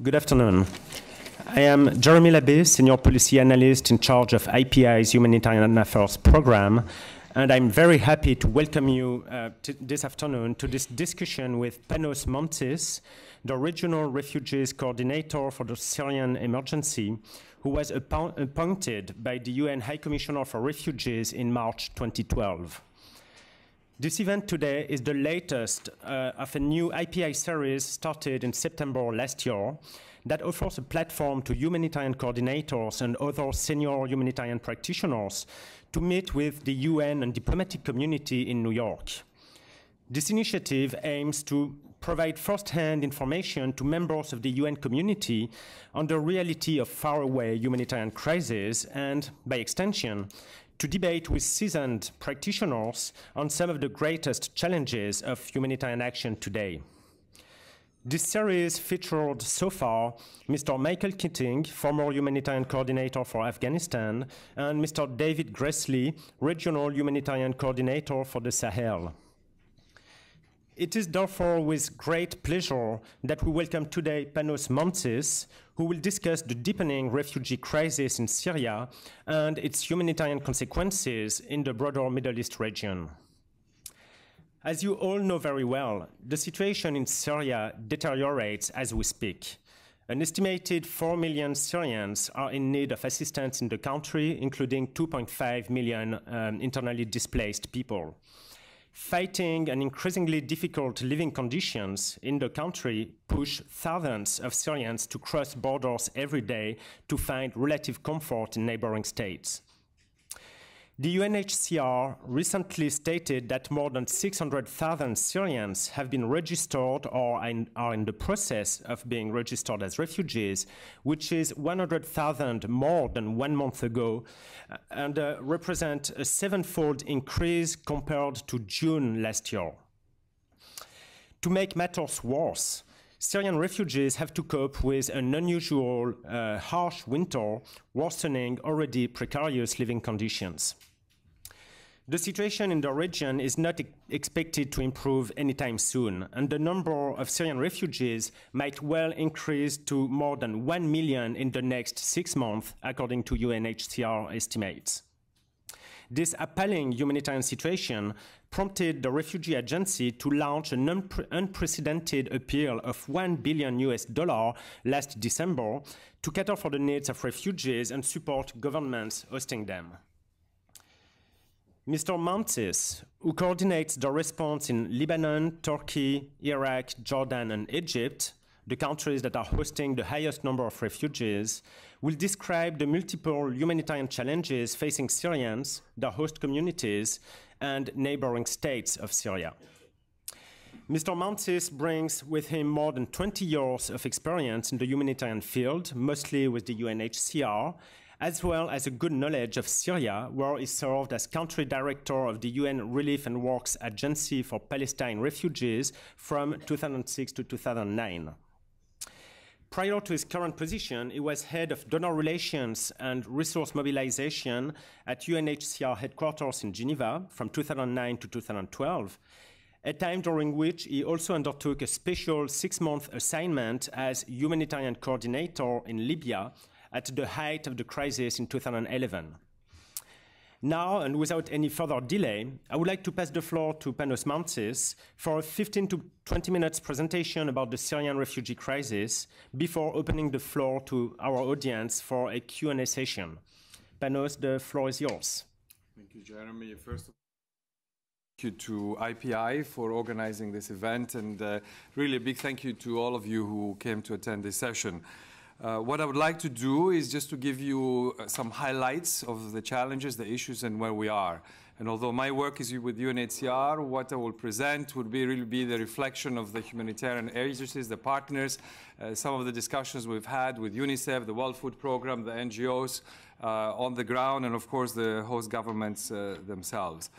Good afternoon. I am Jérémie Labbé, Senior Policy Analyst in charge of IPI's Humanitarian Affairs Program, and I'm very happy to welcome you this afternoon to this discussion with Panos Moumtzis, the Regional Refugees Coordinator for the Syrian Emergency, who was appointed by the UN High Commissioner for Refugees in March 2012. This event today is the latest of a new IPI series started in September last year that offers a platform to humanitarian coordinators and other senior humanitarian practitioners to meet with the UN and diplomatic community in New York. This initiative aims to provide first-hand information to members of the UN community on the reality of faraway humanitarian crises and, by extension, to debate with seasoned practitioners on some of the greatest challenges of humanitarian action today. This series featured so far Mr. Michael Keating, former humanitarian coordinator for Afghanistan, and Mr. David Gressly, regional humanitarian coordinator for the Sahel. It is therefore with great pleasure that we welcome today Panos Moumtzis, who will discuss the deepening refugee crisis in Syria and its humanitarian consequences in the broader Middle East region. As you all know very well, the situation in Syria deteriorates as we speak. An estimated 4 million Syrians are in need of assistance in the country, including 2.5 million internally displaced people. Fighting and increasingly difficult living conditions in the country push thousands of Syrians to cross borders every day to find relative comfort in neighboring states. The UNHCR recently stated that more than 600,000 Syrians have been registered or are in the process of being registered as refugees, which is 100,000 more than 1 month ago, and represent a sevenfold increase compared to June last year. To make matters worse, Syrian refugees have to cope with an unusual, harsh winter, worsening already precarious living conditions. The situation in the region is not expected to improve anytime soon, and the number of Syrian refugees might well increase to more than 1 million in the next 6 months, according to UNHCR estimates. This appalling humanitarian situation prompted the Refugee Agency to launch an unprecedented appeal of $1 billion last December to cater for the needs of refugees and support governments hosting them. Mr. Moumtzis, who coordinates the response in Lebanon, Turkey, Iraq, Jordan, and Egypt, the countries that are hosting the highest number of refugees, will describe the multiple humanitarian challenges facing Syrians, their host communities, and neighboring states of Syria. Mr. Moumtzis brings with him more than 20 years of experience in the humanitarian field, mostly with the UNHCR, as well as a good knowledge of Syria, where he served as country director of the UN Relief and Works Agency for Palestinian Refugees from 2006 to 2009. Prior to his current position, he was head of donor relations and resource mobilization at UNHCR headquarters in Geneva from 2009 to 2012, a time during which he also undertook a special 6-month assignment as humanitarian coordinator in Libya at the height of the crisis in 2011. Now, and without any further delay, I would like to pass the floor to Panos Moumtzis for a 15 to 20 minutes presentation about the Syrian refugee crisis before opening the floor to our audience for a Q&A session. Panos, the floor is yours. Thank you, Jeremy. First of all, thank you to IPI for organizing this event, and really a big thank you to all of you who came to attend this session. What I would like to do is just to give you some highlights of the challenges, the issues, and where we are. And although my work is with UNHCR, what I will present would really be the reflection of the humanitarian agencies, the partners, some of the discussions we've had with UNICEF, the World Food Programme, the NGOs on the ground, and of course the host governments themselves.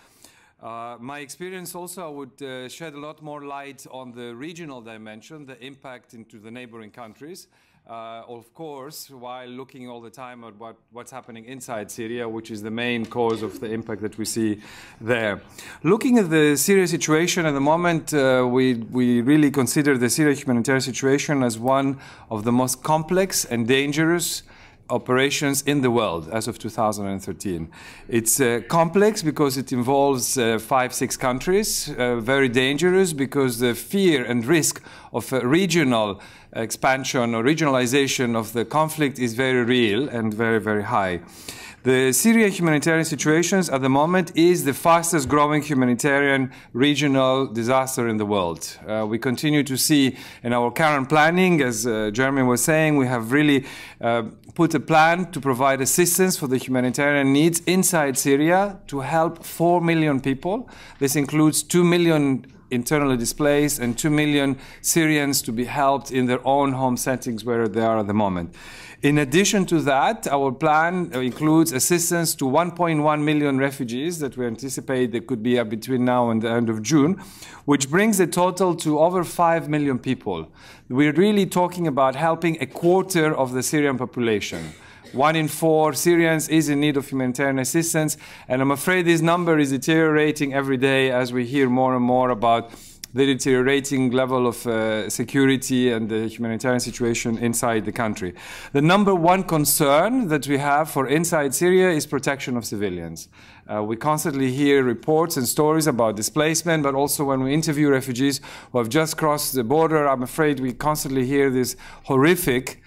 My experience also, I would shed a lot more light on the regional dimension, the impact into the neighboring countries. of course, while looking all the time at what's happening inside Syria, which is the main cause of the impact that we see there. Looking at the Syria situation at the moment, we really consider the Syria humanitarian situation as one of the most complex and dangerous operations in the world as of 2013. It's complex because it involves 5-6 countries, very dangerous because the fear and risk of regional expansion or regionalization of the conflict is very real and very, very high. The Syria humanitarian situation at the moment is the fastest growing humanitarian regional disaster in the world. We continue to see in our current planning, as Jérémie was saying, we have really put a plan to provide assistance for the humanitarian needs inside Syria to help 4 million people. This includes 2 million internally displaced and 2 million Syrians to be helped in their own home settings where they are at the moment. In addition to that, our plan includes assistance to 1.1 million refugees that we anticipate there could be between now and the end of June, which brings the total to over 5 million people. We're really talking about helping a quarter of the Syrian population. 1 in 4 Syrians is in need of humanitarian assistance, and I'm afraid this number is deteriorating every day as we hear more and more about the deteriorating level of security and the humanitarian situation inside the country. The number one concern that we have for inside Syria is protection of civilians. We constantly hear reports and stories about displacement, but also when we interview refugees who have just crossed the border, I'm afraid we constantly hear these horrific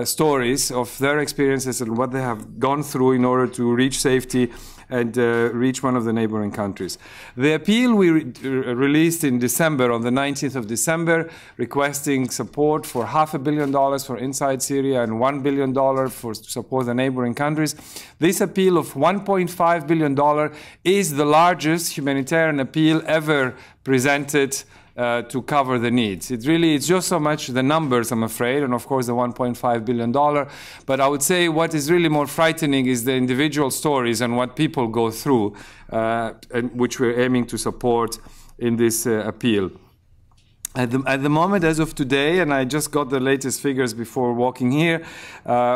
stories of their experiences and what they have gone through in order to reach safety and reach one of the neighboring countries. The appeal we released in December, on the 19th of December, requesting support for $500 million for inside Syria and $1 billion for support the neighboring countries. This appeal of $1.5 billion is the largest humanitarian appeal ever presented to cover the needs. It's just so much the numbers, I'm afraid, and of course the $1.5 billion. But I would say what is really more frightening is the individual stories and what people go through, and which we're aiming to support in this appeal. At the moment, as of today, and I just got the latest figures before walking here,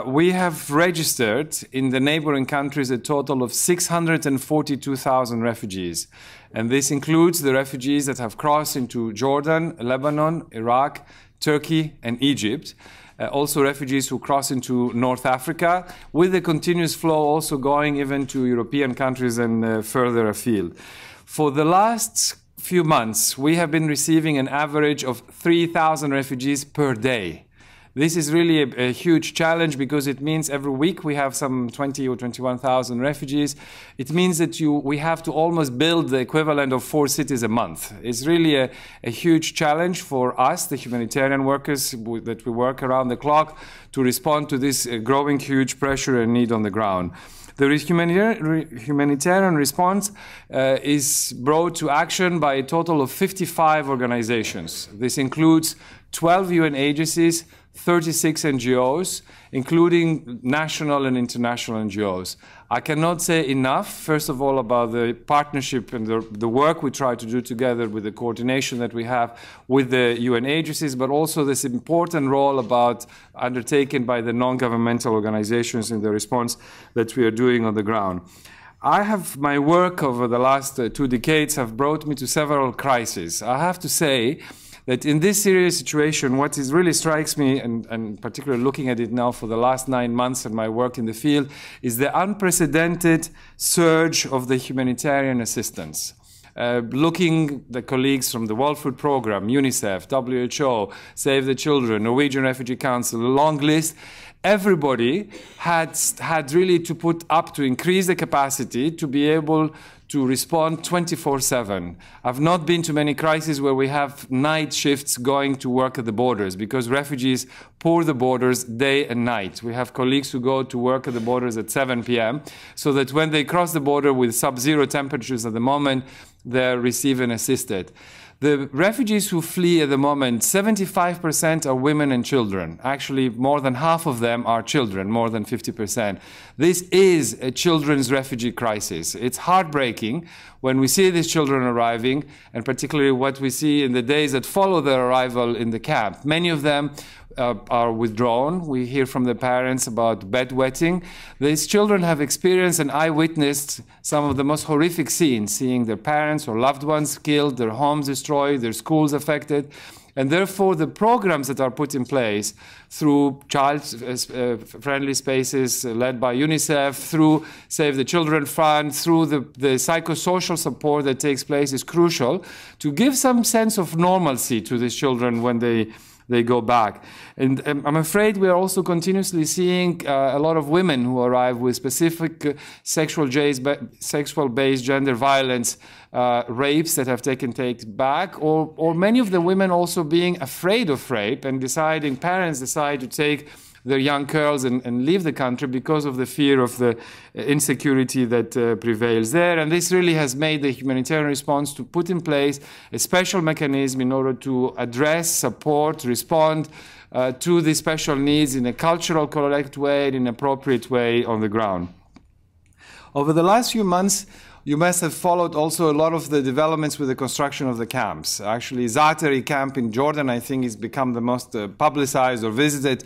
we have registered in the neighboring countries a total of 642,000 refugees. And this includes the refugees that have crossed into Jordan, Lebanon, Iraq, Turkey, and Egypt. Also refugees who cross into North Africa, with a continuous flow also going even to European countries and further afield. For the last few months, we have been receiving an average of 3,000 refugees per day. This is really a huge challenge because it means every week we have some 20 or 21,000 refugees. It means that we have to almost build the equivalent of 4 cities a month. It's really a huge challenge for us, the humanitarian workers that we work around the clock, to respond to this growing huge pressure and need on the ground. The humanitarian response is brought to action by a total of 55 organizations. This includes 12 UN agencies, 36 NGOs, including national and international NGOs. I cannot say enough, first of all, about the partnership and the work we try to do together with the coordination that we have with the UN agencies, but also this important role undertaken by the non-governmental organizations in the response that we are doing on the ground. My work over the last 2 decades have brought me to several crises. I have to say that in this serious situation, what really strikes me, and particularly looking at it now for the last 9 months of my work in the field, is the unprecedented surge of the humanitarian assistance. Looking at the colleagues from the World Food Programme, UNICEF, WHO, Save the Children, Norwegian Refugee Council, a long list, everybody had really to put up to increase the capacity to be able to respond 24/7. I've not been to many crises where we have night shifts going to work at the borders because refugees pour the borders day and night. We have colleagues who go to work at the borders at 7 p.m. so that when they cross the border with sub-zero temperatures at the moment, they're receiving assisted. The refugees who flee at the moment, 75% are women and children. Actually, more than half of them are children, more than 50%. This is a children's refugee crisis. It's heartbreaking when we see these children arriving, and particularly what we see in the days that follow their arrival in the camp. Many of them are withdrawn. We hear from the parents about bedwetting. These children have experienced and eyewitnessed some of the most horrific scenes, seeing their parents or loved ones killed, their homes destroyed, their schools affected. And therefore, the programs that are put in place through child-friendly spaces led by UNICEF, through Save the Children Fund, through the psychosocial support that takes place is crucial to give some sense of normalcy to these children when they go back. And I'm afraid we are also continuously seeing a lot of women who arrive with specific sexual-based gender violence rapes that have taken back, or many of the women also being afraid of rape and parents decide to take their young girls and leave the country because of the fear of the insecurity that prevails there. And this really has made the humanitarian response to put in place a special mechanism in order to address, support, respond to the special needs in a cultural, correct way, in an appropriate way on the ground. Over the last few months, you must have followed also a lot of the developments with the construction of the camps. Actually, Zaatari camp in Jordan, I think, has become the most publicized or visited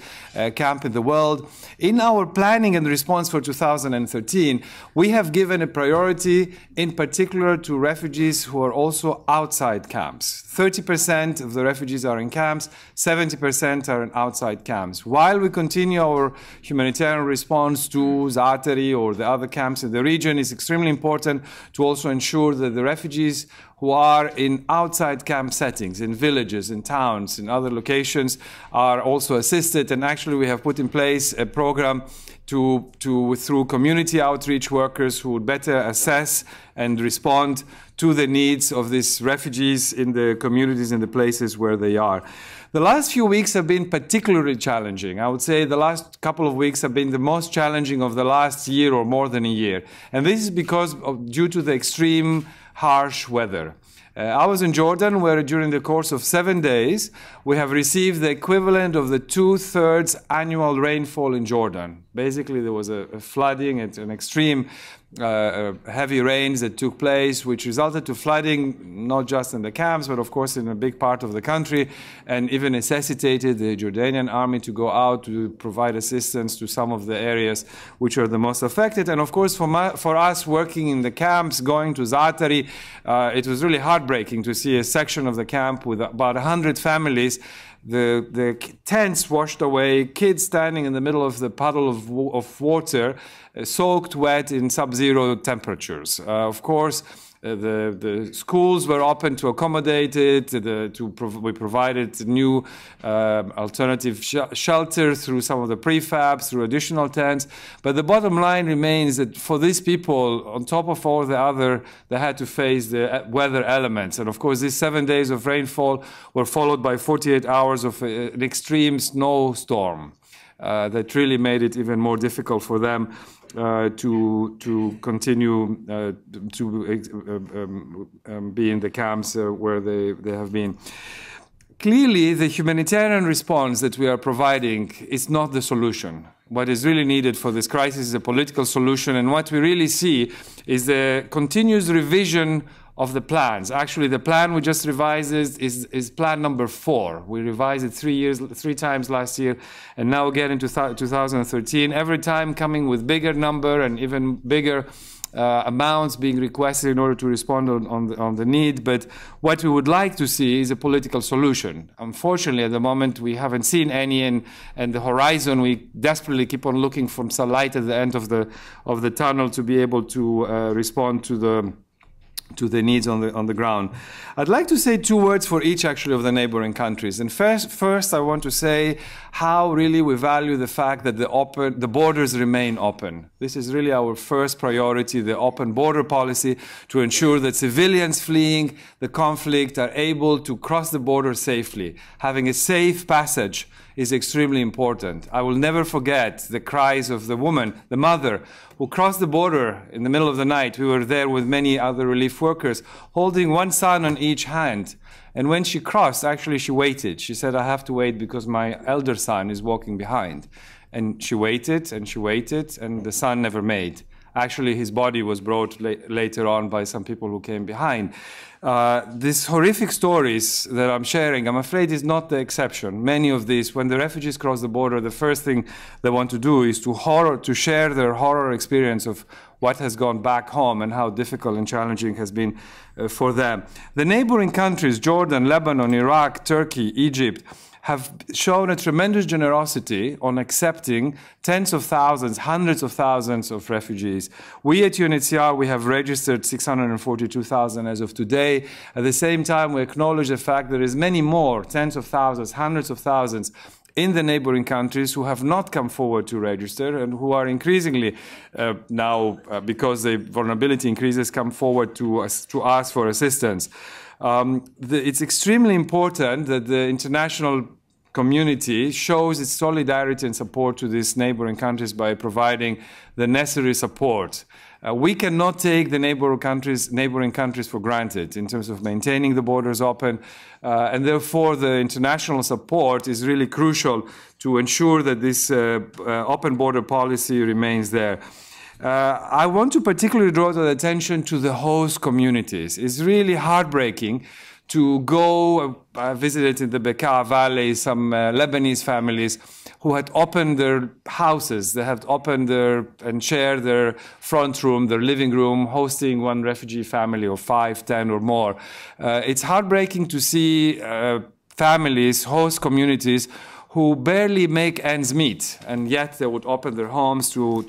camp in the world. In our planning and response for 2013, we have given a priority in particular to refugees who are also outside camps. 30% of the refugees are in camps, 70% are in outside camps. While we continue our humanitarian response to Zaatari or the other camps in the region, it's extremely important to also ensure that the refugees who are in outside camp settings, in villages, in towns, in other locations, are also assisted. And actually we have put in place a program through community outreach workers who would better assess and respond to the needs of these refugees in the communities, in the places where they are. The last few weeks have been particularly challenging. I would say the last couple of weeks have been the most challenging of the last year or more than a year. And this is due to the extreme harsh weather. I was in Jordan, where during the course of 7 days, we have received the equivalent of the 2/3 annual rainfall in Jordan. Basically, there was a flooding and an extreme heavy rains that took place, which resulted to flooding not just in the camps, but of course in a big part of the country, and even necessitated the Jordanian army to go out to provide assistance to some of the areas which are the most affected. And of course, for us working in the camps, going to Zaatari, it was really heartbreaking to see a section of the camp with about 100 families, the tents washed away, kids standing in the middle of the puddle of water, soaked wet in sub-zero temperatures. Of course, the schools were open to accommodate it. We provided new alternative shelter through some of the prefabs, through additional tents. But the bottom line remains that for these people, on top of all the other, they had to face the weather elements. And of course, these 7 days of rainfall were followed by 48 hours of an extreme snowstorm that really made it even more difficult for them to continue to be in the camps where they have been. Clearly, the humanitarian response that we are providing is not the solution. What is really needed for this crisis is a political solution, and what we really see is the continuous revision of the plans. Actually, the plan we just revised is plan number 4. We revised it 3 times last year, and now again in 2013. Every time coming with bigger number and even bigger amounts being requested in order to respond on the need. But what we would like to see is a political solution. Unfortunately, at the moment, we haven't seen any, and the horizon, we desperately keep on looking for some light at the end of the tunnel to be able to respond to the needs on the ground. I'd like to say 2 words for each actually of the neighboring countries. And first I want to say how really we value the fact that the borders remain open. This is really our first priority, the open border policy, to ensure that civilians fleeing the conflict are able to cross the border safely. Having a safe passage is extremely important. I will never forget the cries of the woman, the mother, who crossed the border in the middle of the night. We were there with many other relief workers, holding one son on each hand. And when she crossed, actually she waited. She said, I have to wait because my elder son is walking behind. And she waited, and she waited, and the son never made. Actually, his body was brought later on by some people who came behind. These horrific stories that I'm sharing, I'm afraid, is not the exception. Many of these, when the refugees cross the border, the first thing they want to do is to share their horror experience of what has gone back home and how difficult and challenging it has been for them. The neighboring countries, Jordan, Lebanon, Iraq, Turkey, Egypt, have shown a tremendous generosity on accepting tens of thousands, hundreds of thousands of refugees. We at UNHCR, we have registered 642,000 as of today. At the same time, we acknowledge the fact there is many more, tens of thousands, hundreds of thousands, in the neighboring countries who have not come forward to register and who are increasingly now, because the vulnerability increases, come forward to ask for assistance. It's extremely important that the international community shows its solidarity and support to these neighboring countries by providing the necessary support. We cannot take the neighboring countries for granted in terms of maintaining the borders open, and therefore the international support is really crucial to ensure that this open border policy remains there. I want to particularly draw the attention to the host communities. It's really heartbreaking to go, I visited in the Bekaa Valley some Lebanese families who had opened their houses. They had opened and shared their front room, their living room, hosting one refugee family of 5, 10 or more. It's heartbreaking to see families, host communities, who barely make ends meet, and yet they would open their homes to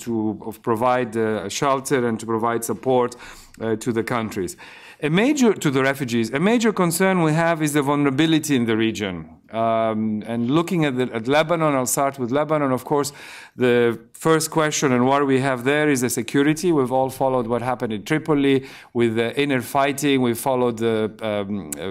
provide shelter and to provide support to the countries. To the refugees. A major concern we have is the vulnerability in the region. And looking at Lebanon, I'll start with Lebanon. Of course, the first question and what we have there is the security. We've all followed what happened in Tripoli with the inner fighting. We followed the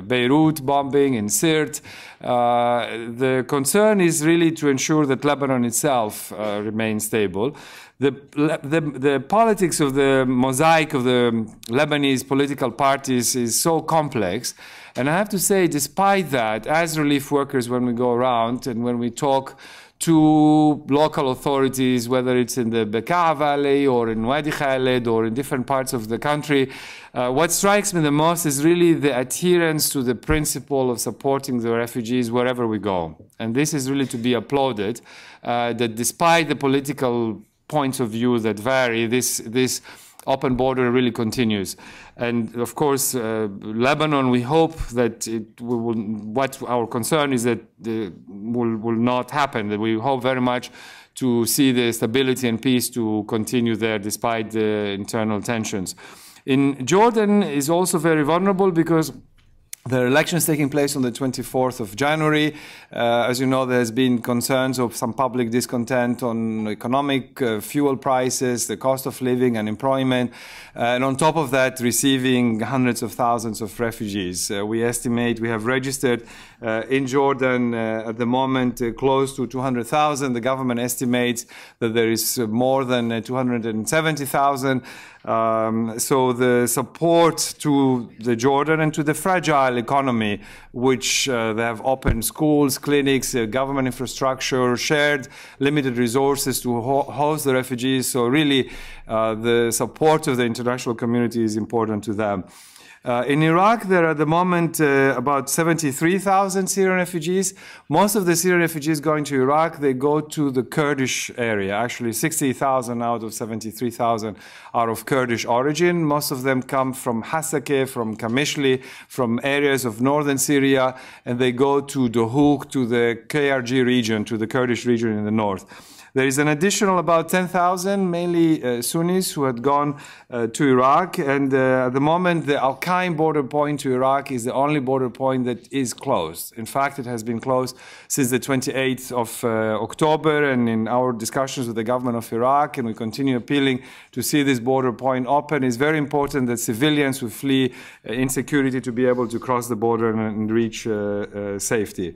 Beirut bombing in Sirte. The concern is really to ensure that Lebanon itself remains stable. The politics of the mosaic of the Lebanese political parties is so complex. And I have to say, despite that, as relief workers, when we go around and when we talk to local authorities, whether it's in the Bekaa Valley or in Wadi Khaled or in different parts of the country, what strikes me the most is really the adherence to the principle of supporting the refugees wherever we go. And this is really to be applauded, that despite the political points of view that vary, this open border really continues. And of course, Lebanon, we hope that what our concern is that will not happen, that we hope very much to see the stability and peace to continue there despite the internal tensions. In Jordan is also very vulnerable because there are elections taking place on the 24th of January. As you know, there's been concerns of some public discontent on economic fuel prices, the cost of living, unemployment, and on top of that, receiving hundreds of thousands of refugees. We estimate we have registered in Jordan at the moment close to 200,000. The government estimates that there is more than 270,000. So the support to the Jordan and to the fragile economy, which they have opened schools, clinics, government infrastructure, shared limited resources to host the refugees. So really the support of the international community is important to them. In Iraq, there are at the moment about 73,000 Syrian refugees. Most of the Syrian refugees going to Iraq, they go to the Kurdish area. Actually, 60,000 out of 73,000 are of Kurdish origin. Most of them come from Hasakeh, from Kamishli, from areas of northern Syria, and they go to Dohuk, to the KRG region, to the Kurdish region in the north. There is an additional about 10,000, mainly Sunnis, who had gone to Iraq. And at the moment, the Al-Qaim border point to Iraq is the only border point that is closed. In fact, it has been closed since the 28th of October. And in our discussions with the government of Iraq, and we continue appealing to see this border point open, it's very important that civilians who flee insecurity to be able to cross the border and reach safety.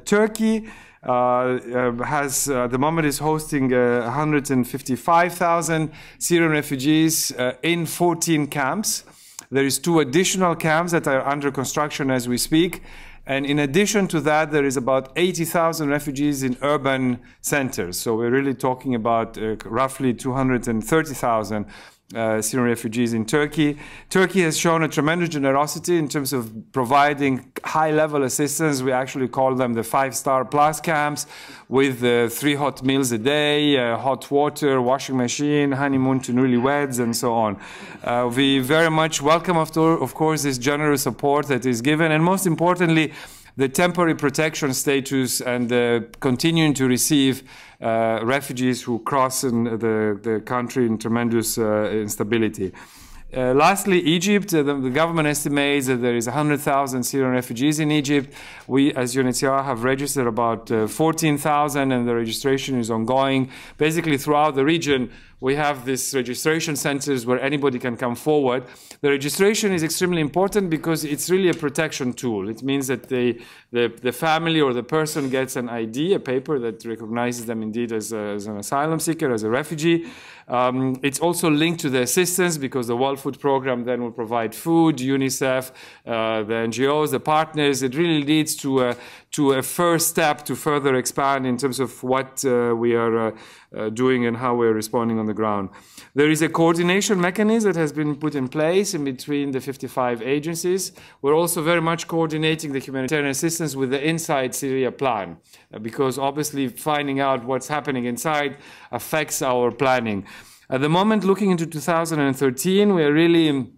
Turkey at the moment is hosting 155,000 Syrian refugees in 14 camps. There is 2 additional camps that are under construction as we speak. And in addition to that, there is about 80,000 refugees in urban centers. So we're really talking about roughly 230,000 Syrian refugees in Turkey. Turkey has shown a tremendous generosity in terms of providing high-level assistance. We actually call them the 5-star plus camps with 3 hot meals a day, hot water, washing machine, honeymoon to newlyweds, and so on. We very much welcome, of course, this generous support that is given, and most importantly, the temporary protection status and continuing to receive refugees who cross in the country in tremendous instability. Lastly, Egypt, the government estimates that there is 100,000 Syrian refugees in Egypt. We, as UNHCR, have registered about 14,000, and the registration is ongoing. Basically, throughout the region, we have these registration centers where anybody can come forward. The registration is extremely important because it's really a protection tool. It means that the family or the person gets an ID, a paper that recognizes them indeed as an asylum seeker, as a refugee. It's also linked to the assistance because the World Food Programme then will provide food, UNICEF, the NGOs, the partners. It really leads to a first step to further expand in terms of what we are doing and how we're responding on the ground. There is a coordination mechanism that has been put in place in between the 55 agencies. We're also very much coordinating the humanitarian assistance with the Inside Syria plan, because obviously finding out what's happening inside affects our planning. At the moment, looking into 2013, we are really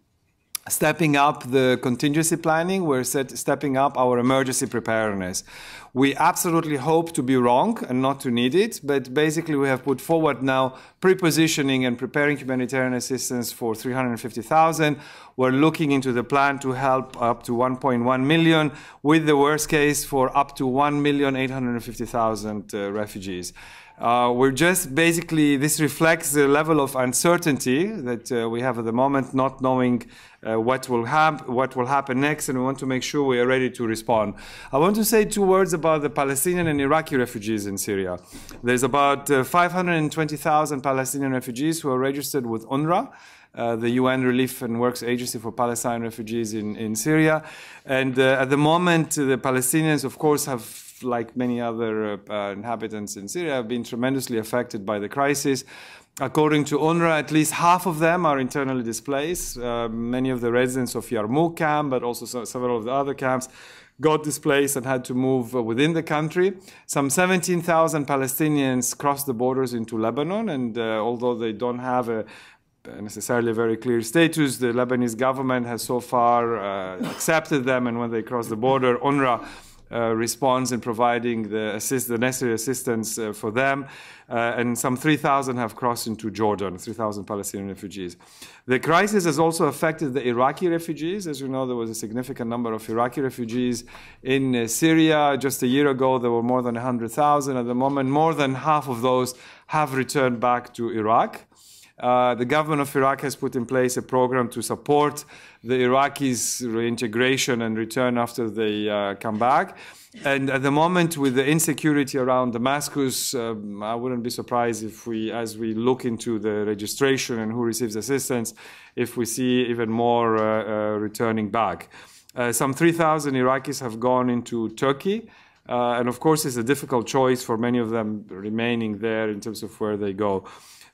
stepping up the contingency planning. We're stepping up our emergency preparedness. We absolutely hope to be wrong and not to need it, but basically we have put forward now pre-positioning and preparing humanitarian assistance for 350,000. We're looking into the plan to help up to 1.1 million, with the worst case for up to 1,850,000 refugees. We're just basically, this reflects the level of uncertainty that we have at the moment, not knowing what will happen next, and we want to make sure we are ready to respond. I want to say 2 words about the Palestinian and Iraqi refugees in Syria. There's about 520,000 Palestinian refugees who are registered with UNRWA, the UN Relief and Works Agency for Palestinian refugees in Syria. And at the moment, the Palestinians, of course, have, like many other inhabitants in Syria, have been tremendously affected by the crisis. According to UNRWA, at least half of them are internally displaced. Many of the residents of Yarmouk camp, but also several of the other camps, got displaced and had to move within the country. Some 17,000 Palestinians crossed the borders into Lebanon, and although they don't have necessarily a very clear status, the Lebanese government has so far accepted them, and when they cross the border, UNRWA responds in providing the necessary assistance for them. And some 3,000 have crossed into Jordan, 3,000 Palestinian refugees. The crisis has also affected the Iraqi refugees. As you know, there was a significant number of Iraqi refugees in Syria. Just a year ago, there were more than 100,000. At the moment, more than half of those have returned back to Iraq. The government of Iraq has put in place a program to support the Iraqis' reintegration and return after they come back. And at the moment, with the insecurity around Damascus, I wouldn't be surprised if as we look into the registration and who receives assistance, if we see even more returning back. Some 3,000 Iraqis have gone into Turkey. And of course, it's a difficult choice for many of them remaining there in terms of where they go.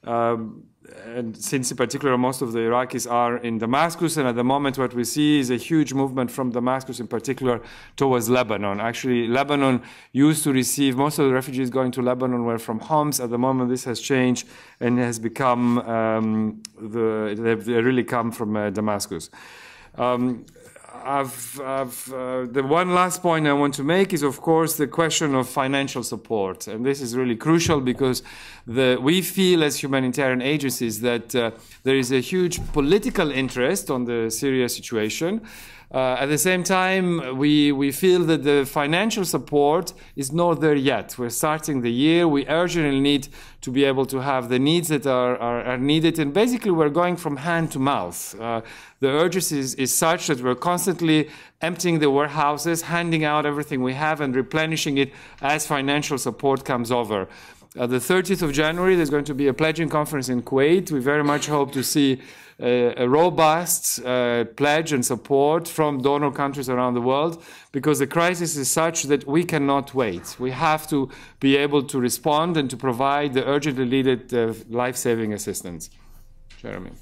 And since in particular most of the Iraqis are in Damascus, and at the moment what we see is a huge movement from Damascus in particular towards Lebanon. Actually, Lebanon used to receive, most of the refugees going to Lebanon were from Homs. At the moment this has changed and has become, they really come from Damascus. The one last point I want to make is, of course, the question of financial support. And this is really crucial because we feel as humanitarian agencies that there is a huge political interest on the Syria situation. At the same time, we feel that the financial support is not there yet. We're starting the year. We urgently need to be able to have the needs that are needed. And basically, we're going from hand to mouth. The urgency is such that we're constantly emptying the warehouses, handing out everything we have, and replenishing it as financial support comes over. The 30th of January, there's going to be a pledging conference in Kuwait. We very much hope to see a robust pledge and support from donor countries around the world, because the crisis is such that we cannot wait. We have to be able to respond and to provide the urgently needed life-saving assistance. Jérémie.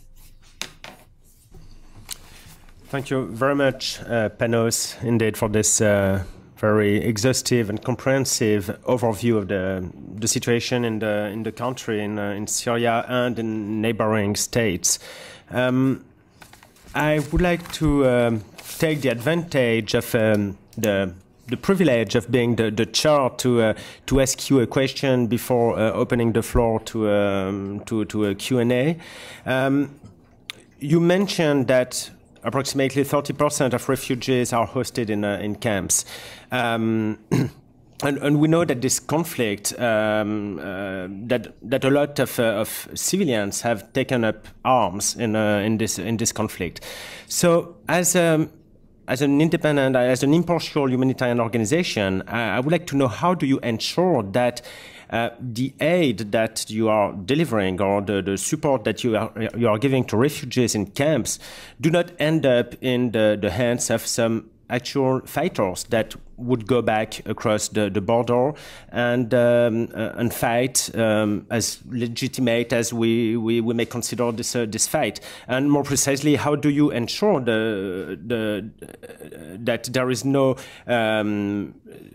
Thank you very much, Panos, indeed, for this very exhaustive and comprehensive overview of the situation in the country, in Syria and in neighboring states. I would like to take the advantage of the privilege of being the chair to ask you a question before opening the floor to a Q&A. You mentioned that approximately 30% of refugees are hosted in camps. And we know that this conflict, that a lot of civilians have taken up arms in this conflict. So as an independent, as an impartial humanitarian organization, I would like to know, how do you ensure that the aid that you are delivering, or the support that you are giving to refugees in camps, do not end up in the hands of some actual fighters that would go back across the border and fight as legitimate as we may consider this fight? And more precisely, how do you ensure that there is no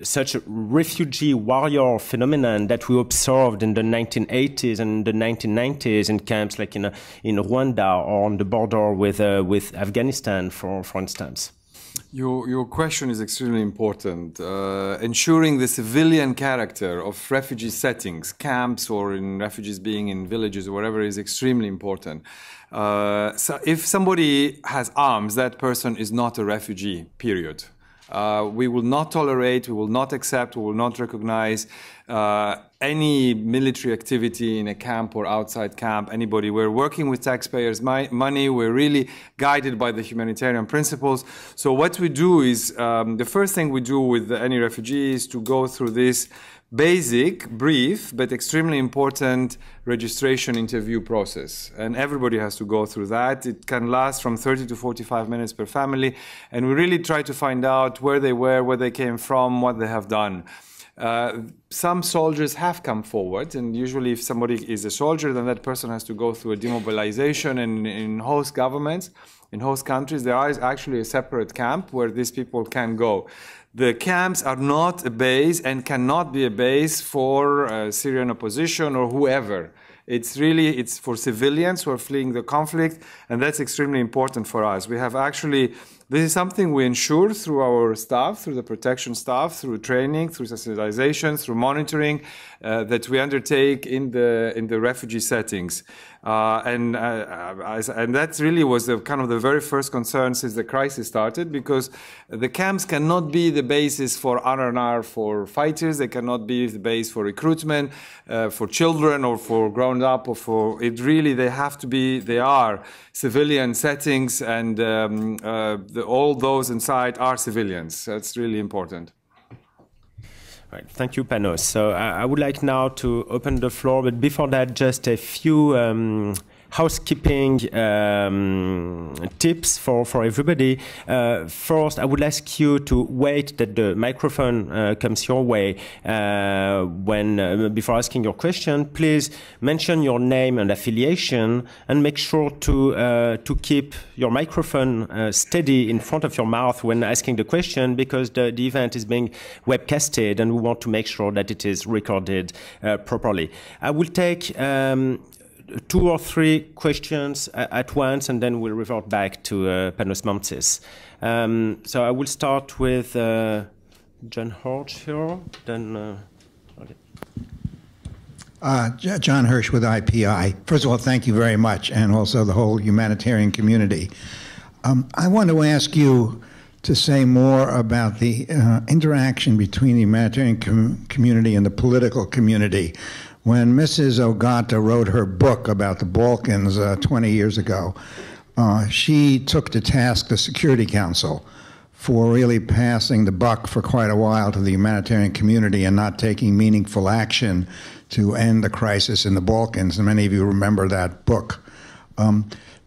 such refugee warrior phenomenon that we observed in the 1980s and the 1990s in camps like in Rwanda or on the border with Afghanistan, for instance? Your question is extremely important. Ensuring the civilian character of refugee settings, camps, or in refugees being in villages or whatever, is extremely important. So if somebody has arms, that person is not a refugee, period. We will not tolerate, we will not accept, we will not recognize any military activity in a camp or outside camp, anybody. We're working with taxpayers' money. We're really guided by the humanitarian principles. So what we do is, the first thing we do with any refugee is to go through this basic, brief, but extremely important registration interview process. And everybody has to go through that. It can last from 30 to 45 minutes per family. And we really try to find out where they were, where they came from, what they have done. Some soldiers have come forward, and usually if somebody is a soldier, then that person has to go through a demobilization. And in host governments, in host countries, there is actually a separate camp where these people can go. The camps are not a base and cannot be a base for Syrian opposition or whoever. It's for civilians who are fleeing the conflict, and that's extremely important for us. We have actually, this is something we ensure through our staff, through the protection staff, through training, through sensitization, through monitoring that we undertake in the refugee settings. And that really was kind of the very first concern since the crisis started, because the camps cannot be the basis for R&R for fighters. They cannot be the base for recruitment, for children or for grown up, or for it. Really, they have to be. They are civilian settings, and all those inside are civilians. That's really important. Right. Thank you, Panos. So I would like now to open the floor, but before that, just a few housekeeping tips for everybody. First, I would ask you to wait that the microphone comes your way before asking your question. Please mention your name and affiliation, and make sure to keep your microphone steady in front of your mouth when asking the question, because the event is being webcasted, and we want to make sure that it is recorded properly. I will take 2 or 3 questions at once, and then we'll revert back to Panos Moumtzis. So I will start with John Hirsch here, then... okay. John Hirsch with IPI. First of all, thank you very much, and also the whole humanitarian community. I want to ask you to say more about the interaction between the humanitarian community and the political community. When Mrs. Ogata wrote her book about the Balkans 20 years ago, she took to task the Security Council for really passing the buck for quite a while to the humanitarian community and not taking meaningful action to end the crisis in the Balkans. And many of you remember that book.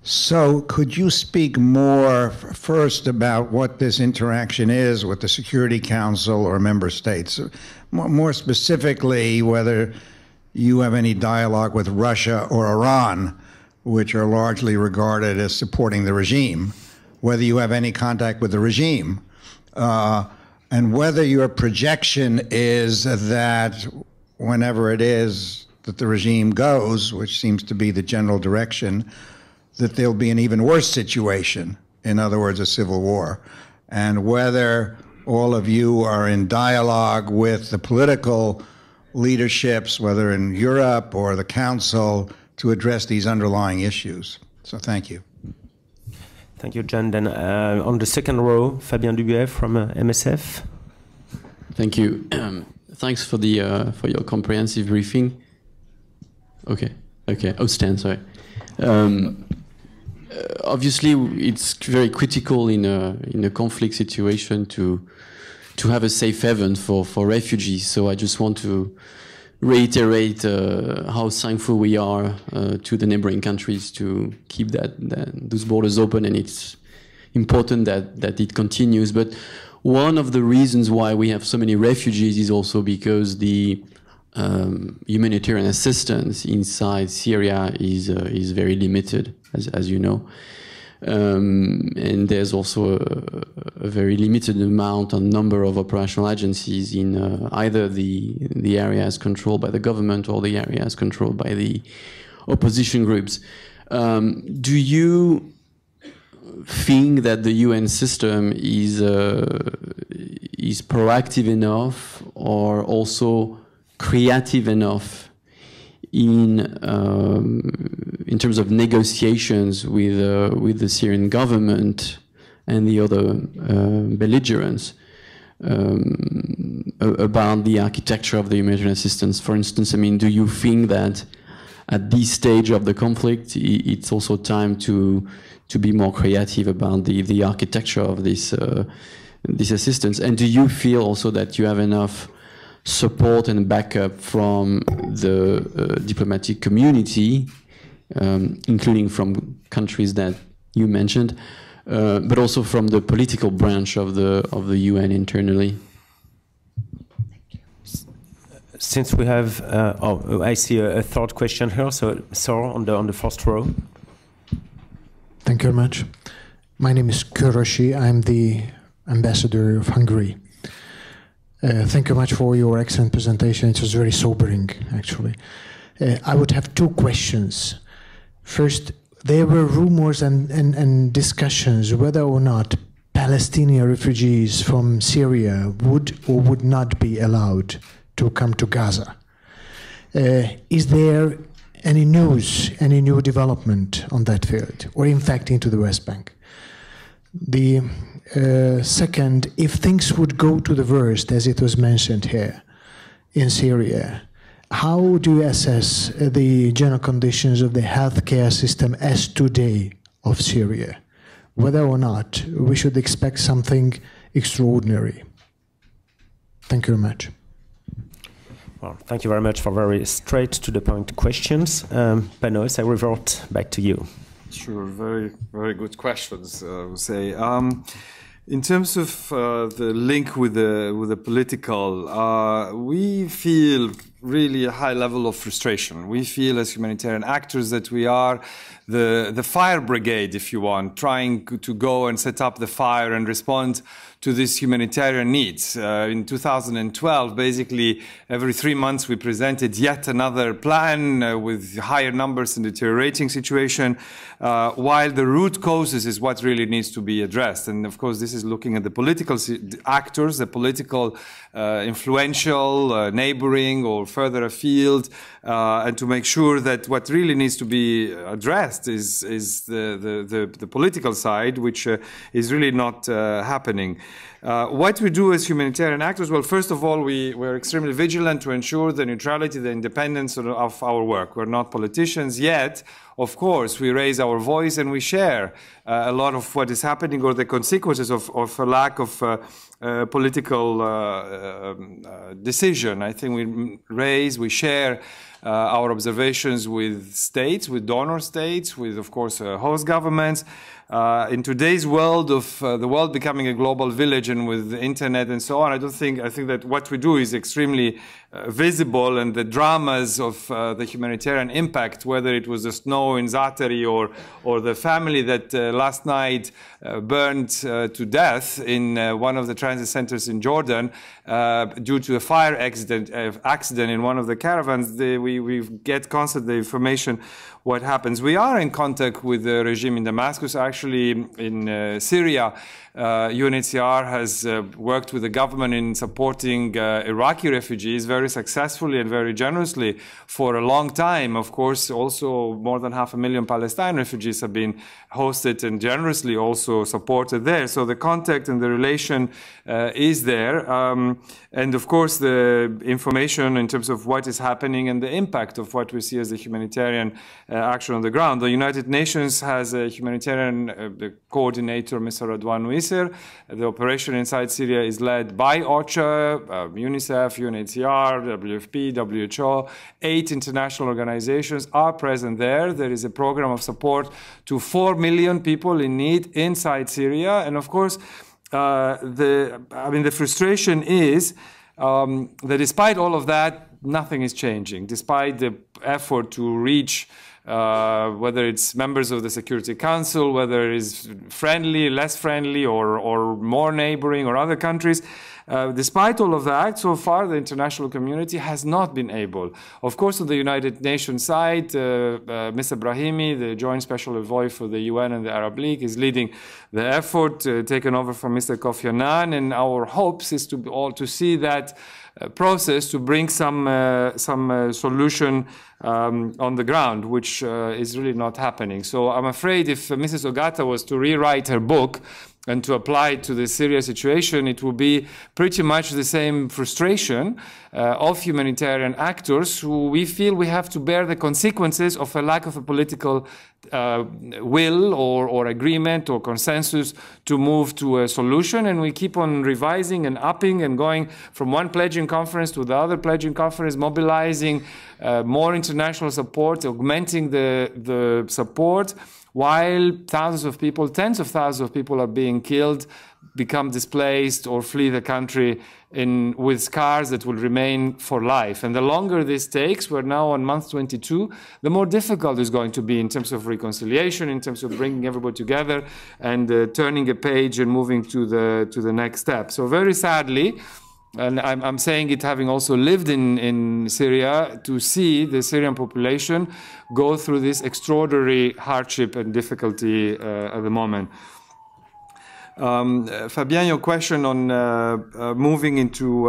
So could you speak more first about what this interaction is with the Security Council or member states? More specifically, whether you have any dialogue with Russia or Iran, which are largely regarded as supporting the regime, whether you have any contact with the regime, and whether your projection is that whenever it is that the regime goes, which seems to be the general direction, that there'll be an even worse situation, in other words, a civil war, and whether all of you are in dialogue with the political leaderships, whether in Europe or the Council, to address these underlying issues. So thank you. Thank you, John. Then on the second row, Fabien Dubuet from MSF. Thank you. Thanks for the for your comprehensive briefing. Okay. Oh, Stan, sorry. Obviously, it's very critical in a conflict situation to have a safe haven for refugees. So I just want to reiterate how thankful we are to the neighboring countries to keep those borders open, and it's important that it continues. But one of the reasons why we have so many refugees is also because the humanitarian assistance inside Syria is very limited, as you know. And there's also a very limited amount and number of operational agencies in either the areas controlled by the government or the areas controlled by the opposition groups. Do you think that the UN system is proactive enough or also creative enough in terms of negotiations with the Syrian government and the other belligerents about the architecture of the humanitarian assistance? For instance, I mean, do you think that at this stage of the conflict, it's also time to be more creative about the architecture of this assistance? And do you feel also that you have enough support and backup from the diplomatic community, including from countries that you mentioned, but also from the political branch of the UN internally? Since we have, I see a third question here. So, Sor, on the first row. Thank you very much. My name is Kuroshi. I'm the ambassador of Hungary. Thank you much for your excellent presentation. It was very sobering, actually. I would have two questions. First, there were rumors and discussions whether or not Palestinian refugees from Syria would or would not be allowed to come to Gaza. Is there any news, any new development on that field, or in fact into the West Bank? The second, if things would go to the worst, as it was mentioned here, in Syria, how do you assess the general conditions of the healthcare system as today of Syria? Whether or not we should expect something extraordinary? Thank you very much. Well, thank you very much for very straight to the point questions. Panos, I revert back to you. Sure, very, very good questions, I would say. In terms of the link with the political, we feel really a high level of frustration. We feel as humanitarian actors that we are the fire brigade, if you want, trying to go and set up the fire and respond to these humanitarian needs. In 2012, basically, every 3 months we presented yet another plan with higher numbers and deteriorating situation, while the root causes is what really needs to be addressed. And of course, this is looking at the political actors, the political influential, neighboring or further afield, and to make sure that what really needs to be addressed is the political side, which is really not happening. What we do as humanitarian actors, well, first of all, we're extremely vigilant to ensure the neutrality, the independence of our work. We're not politicians yet. Of course, we raise our voice and we share a lot of what is happening or the consequences of a lack of political decision. I think we share our observations with states, with donor states, with, of course, host governments. In today's world of the world becoming a global village and with the internet and so on, I think that what we do is extremely visible, and the dramas of the humanitarian impact, whether it was the snow in Zaatari or the family that last night burned to death in one of the transit centers in Jordan due to a fire accident in one of the caravans. We get constantly information what happens. We are in contact with the regime in Damascus. Actually, in Syria, UNHCR has worked with the government in supporting Iraqi refugees very successfully and very generously for a long time. Of course, also more than 500,000 Palestinian refugees have been hosted and generously also supported there. So the contact and the relation is there. And of course, the information in terms of what is happening and the impact of what we see as the humanitarian action on the ground. The United Nations has a humanitarian coordinator, Mr. Radwan Wisser. The operation inside Syria is led by OCHA, UNICEF, UNHCR, WFP, WHO. 8 international organizations are present there. There is a program of support to 4 million people in need inside Syria. And of course, the frustration is that despite all of that, nothing is changing. Despite the effort to reach whether it's members of the Security Council, whether it is friendly, less friendly, or more neighboring, or other countries, despite all of that, so far the international community has not been able. Of course, on the United Nations side, Mr. Brahimi, the Joint Special Envoy for the UN and the Arab League, is leading the effort taken over from Mr. Kofi Annan, and our hopes is to see that process to bring some solution on the ground, which is really not happening. So I'm afraid if Mrs. Ogata was to rewrite her book and to apply it to the Syria situation, it will be pretty much the same frustration of humanitarian actors who we feel we have to bear the consequences of a lack of a political will or agreement or consensus to move to a solution. And we keep on revising and upping and going from one pledging conference to the other pledging conference, mobilizing more international support, augmenting the support, while thousands of people, tens of thousands of people are being killed, become displaced, or flee the country with scars that will remain for life. And the longer this takes, we're now on month 22, the more difficult it's going to be in terms of reconciliation, in terms of bringing everybody together and turning a page and moving to the next step. So very sadly, and I'm saying it having also lived in Syria, to see the Syrian population go through this extraordinary hardship and difficulty at the moment. Fabien, your question on moving into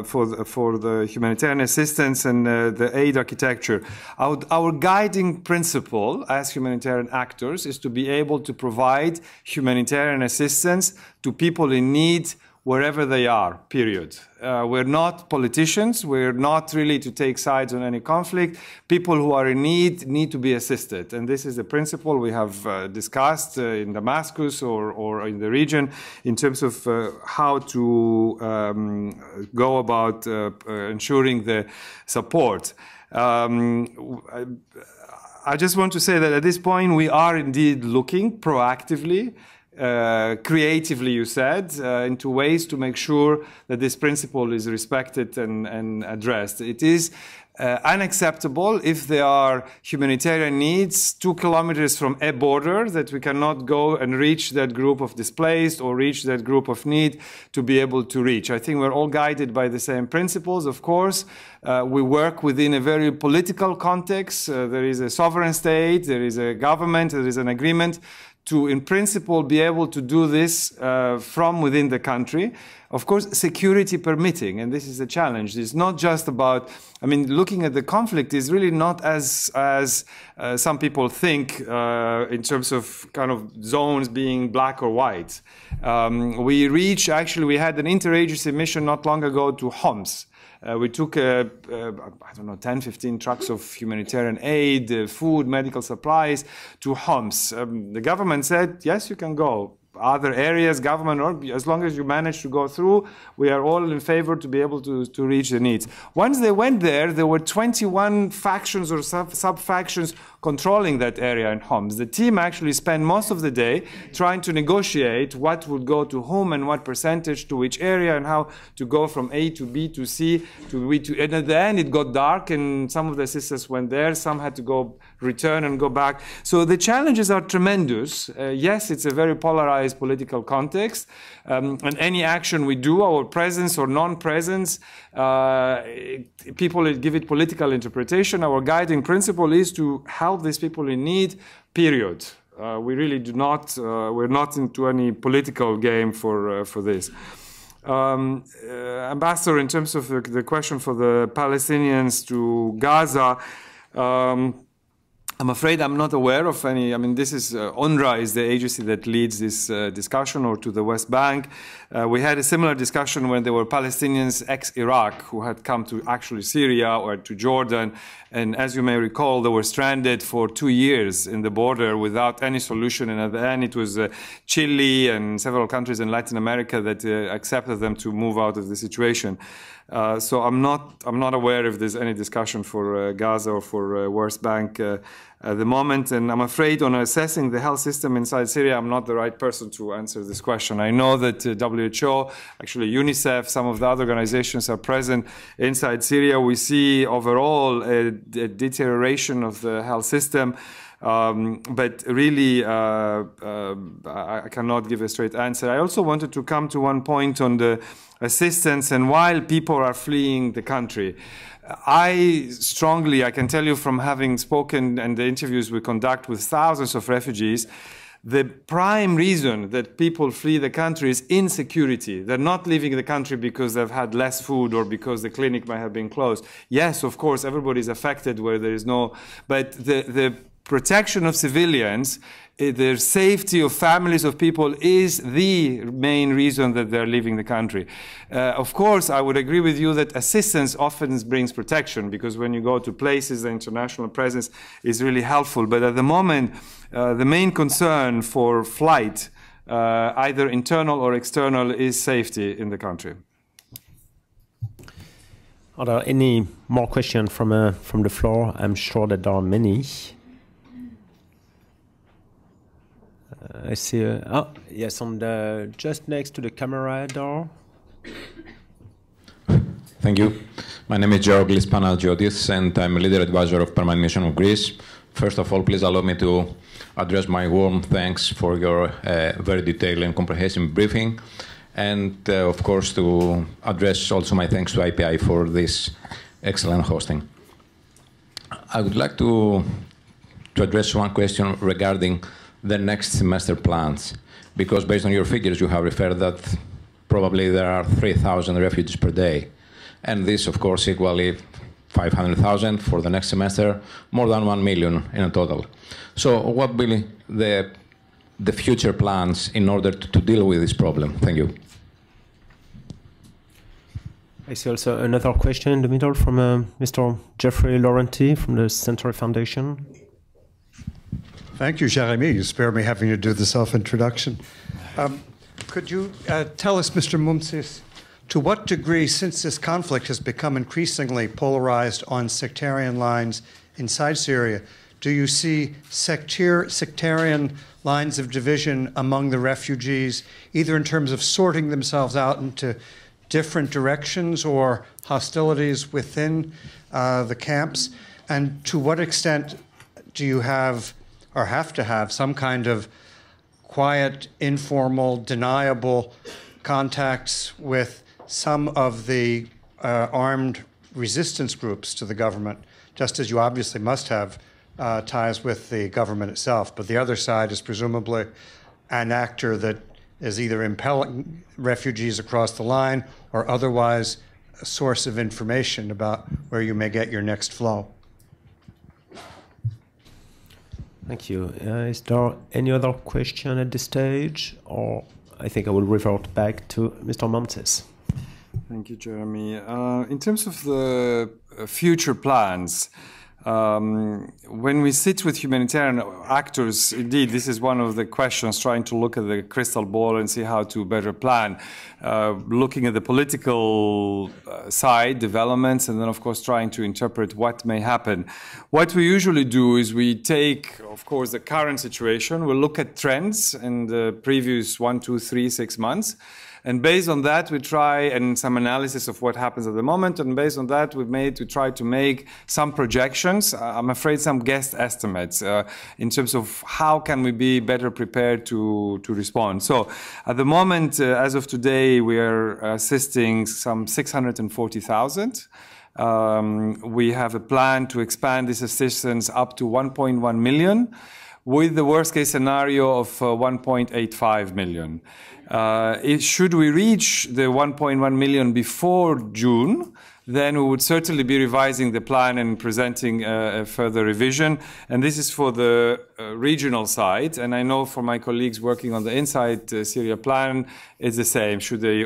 for the humanitarian assistance and the aid architecture. Our guiding principle as humanitarian actors is to be able to provide humanitarian assistance to people in need wherever they are, period. We're not politicians. We're not really to take sides on any conflict. People who are in need to be assisted. And this is the principle we have discussed in Damascus or in the region in terms of how to go about ensuring the support. I just want to say that at this point we are indeed looking proactively, creatively, you said, into ways to make sure that this principle is respected and addressed. It is unacceptable if there are humanitarian needs 2 kilometers from a border that we cannot go and reach that group of displaced or reach that group of need to be able to reach. I think we're all guided by the same principles. Of course, we work within a very political context. There is a sovereign state, there is a government, there is an agreement to, in principle, be able to do this from within the country. Of course, security permitting, and this is a challenge. It's not just about, I mean, looking at the conflict is really not as some people think in terms of kind of zones being black or white. We had an interagency mission not long ago to Homs. We took, I don't know, 10, 15 trucks of humanitarian aid, food, medical supplies to Homs. The government said, yes, you can go. other areas, government, or as long as you manage to go through, we are all in favor to be able to reach the needs. Once they went there were 21 factions or sub-factions controlling that area in Homs. The team actually spent most of the day trying to negotiate what would go to whom and what percentage to which area and how to go from A to B to C to B to... And at the end, it got dark, and some of the sisters went there, some had to return and go back. So the challenges are tremendous. Yes, it's a very polarized political context, and any action we do, our presence or non-presence, people give it political interpretation. Our guiding principle is to help these people in need, period. We really do not, we're not into any political game for this. Ambassador, in terms of the question for the Palestinians to Gaza, I'm afraid I'm not aware of any. I mean, this is UNRWA is the agency that leads this discussion, or to the West Bank. We had a similar discussion when there were Palestinians ex-Iraq who had come to actually Syria or to Jordan. And as you may recall, they were stranded for 2 years in the border without any solution. And at the end, it was Chile and several countries in Latin America that accepted them to move out of the situation. So I'm not aware if there's any discussion for Gaza or for West Bank at the moment. And I'm afraid on assessing the health system inside Syria, I'm not the right person to answer this question. I know that WHO, actually UNICEF, some of the other organizations are present inside Syria. We see overall a deterioration of the health system. But really, I cannot give a straight answer. I also wanted to come to one point on the assistance, and while people are fleeing the country, I can tell you from having spoken and the interviews we conduct with thousands of refugees, the prime reason that people flee the country is insecurity. They're not leaving the country because they've had less food or because the clinic might have been closed. Yes, of course, everybody's affected where there is no, but the protection of civilians, the safety of families of people is the main reason that they're leaving the country. Of course, I would agree with you that assistance often brings protection, because when you go to places, the international presence is really helpful. But at the moment, the main concern for flight, either internal or external, is safety in the country. Are there any more questions from the floor? I'm sure that there are many. I see. Oh, yes, on the just next to the camera door. Thank you. My name is Georgios Panagiotis, and I'm a leader advisor of Permanent Mission of Greece. First of all, please allow me to address my warm thanks for your very detailed and comprehensive briefing, and of course to address also my thanks to IPI for this excellent hosting. I would like to address one question regarding the next semester plans, because based on your figures you have referred that probably there are 3,000 refugees per day, and this of course equally 500,000 for the next semester, more than 1 million in a total. So what will be the future plans in order to deal with this problem? Thank you. I see also another question in the middle from Mr. Jeffrey Laurenti from the Century Foundation. Thank you, Jérémie. You spare me having to do the self-introduction. Could you tell us, Mr. Moumtzis, to what degree, since this conflict has become increasingly polarized on sectarian lines inside Syria, do you see sectarian lines of division among the refugees, either in terms of sorting themselves out into different directions or hostilities within the camps? And to what extent do you have or have to have some kind of quiet, informal, deniable contacts with some of the armed resistance groups to the government, just as you obviously must have ties with the government itself. But the other side is presumably an actor that is either impelling refugees across the line or otherwise a source of information about where you may get your next flow. Thank you. Is there any other question at this stage? Or I think I will revert back to Mr. Moumtzis. Thank you, Jérémie. In terms of the future plans, When we sit with humanitarian actors, indeed, this is one of the questions, trying to look at the crystal ball and see how to better plan, looking at the political side, developments, and then, of course, trying to interpret what may happen. What we usually do is we take, of course, the current situation, we'll look at trends in the previous 1, 2, 3, 6 months, and based on that, we try, and some analysis of what happens at the moment, and based on that, we try to make some projections, I'm afraid some guess estimates, in terms of how can we be better prepared to respond. So at the moment, as of today, we are assisting some 640,000. We have a plan to expand this assistance up to 1.1 million, with the worst case scenario of 1.85 million. Should we reach the 1.1 million before June, then we would certainly be revising the plan and presenting a further revision. And this is for the regional side. And I know for my colleagues working on the inside Syria plan, it's the same. Should they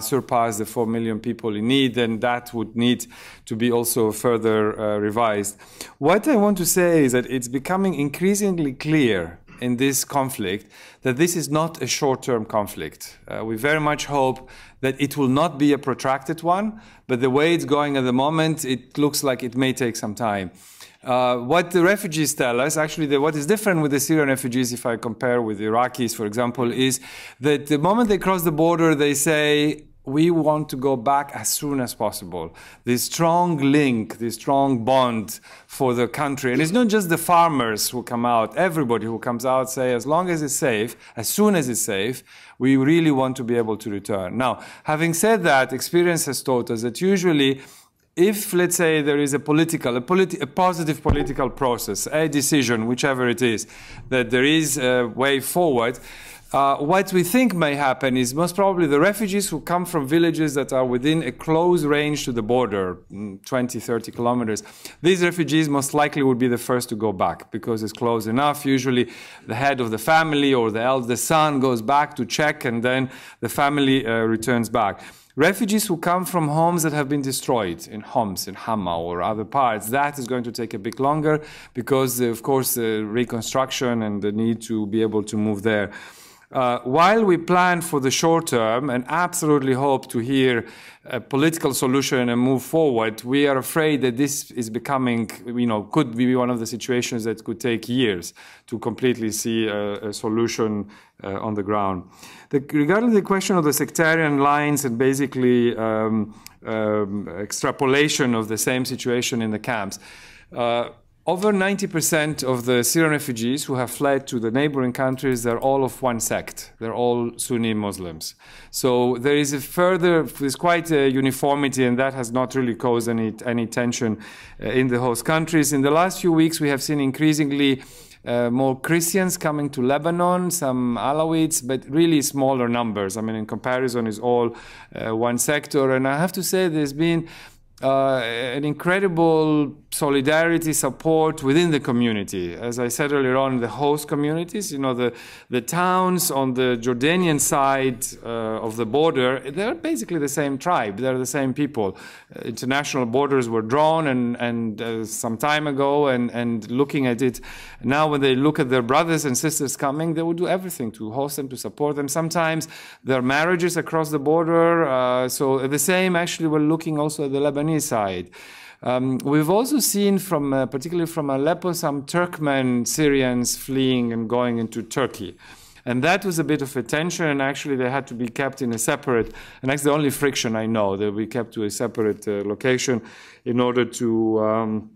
surpass the 4 million people in need, then that would need to be also further revised. What I want to say is that it's becoming increasingly clear in this conflict that this is not a short-term conflict. We very much hope that it will not be a protracted one, but the way it's going at the moment, it looks like it may take some time. What the refugees tell us, actually what is different with the Syrian refugees, if I compare with the Iraqis, for example, is that the moment they cross the border, they say, we want to go back as soon as possible. This strong link, this strong bond for the country. And it's not just the farmers who come out, everybody who comes out say, as long as it's safe, as soon as it's safe, we really want to be able to return. Now, having said that, experience has taught us that usually if, let's say, there is a positive political process, a decision, whichever it is, that there is a way forward, what we think may happen is most probably the refugees who come from villages that are within a close range to the border, 20, 30 kilometers, these refugees most likely would be the first to go back because it's close enough. Usually the head of the family or the eldest son goes back to check and then the family returns back. Refugees who come from homes that have been destroyed, in Homs, in Hama or other parts, that is going to take a bit longer because, of course, the reconstruction and the need to be able to move there. While we plan for the short term and absolutely hope to hear a political solution and move forward, we are afraid that this is becoming, could be one of the situations that could take years to completely see a solution on the ground. Regarding the question of the sectarian lines and basically extrapolation of the same situation in the camps, over 90% of the Syrian refugees who have fled to the neighboring countries, they're all of one sect. They're all Sunni Muslims. So there is there's quite a uniformity, and that has not really caused any tension in the host countries. In the last few weeks, we have seen increasingly more Christians coming to Lebanon, some Alawites, but really smaller numbers. I mean, in comparison, it's all one sector. And I have to say there's been an incredible solidarity, support within the community. As I said earlier on, the host communities, the towns on the Jordanian side of the border, they're basically the same tribe. They're the same people. International borders were drawn and some time ago, and looking at it now, when they look at their brothers and sisters coming, they would do everything to host them, to support them. Sometimes there are marriages across the border. So the same, actually, we're looking also at the Lebanese side. We've also seen, particularly from Aleppo, some Turkmen Syrians fleeing and going into Turkey. And that was a bit of a tension, and actually they had to be kept in a separate, and that's the only friction I know, that we kept to a separate location in order to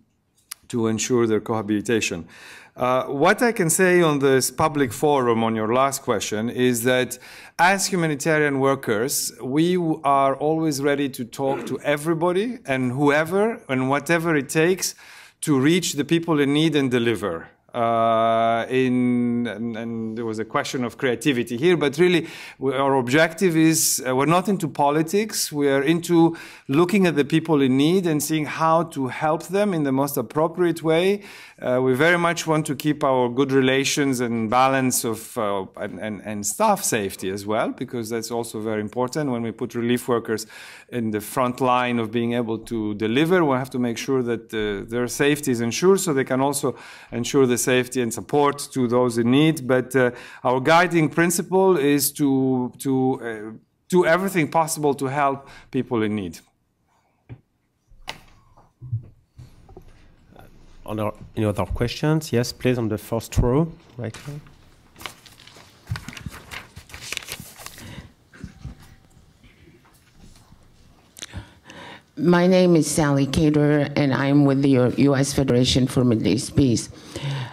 ensure their cohabitation. What I can say on this public forum on your last question is that as humanitarian workers, we are always ready to talk to everybody and whoever and whatever it takes to reach the people in need and deliver. and there was a question of creativity here, but really our objective is we're not into politics. We are into looking at the people in need and seeing how to help them in the most appropriate way. We very much want to keep our good relations and balance of and staff safety as well, because that's also very important. When we put relief workers in the front line of being able to deliver, we have to make sure that their safety is ensured, so they can also ensure the safety and support to those in need. But our guiding principle is to do everything possible to help people in need. Any other questions? Yes, please, on the first row, right here. My name is Sally Cater, and I'm with the U.S. Federation for Middle East Peace.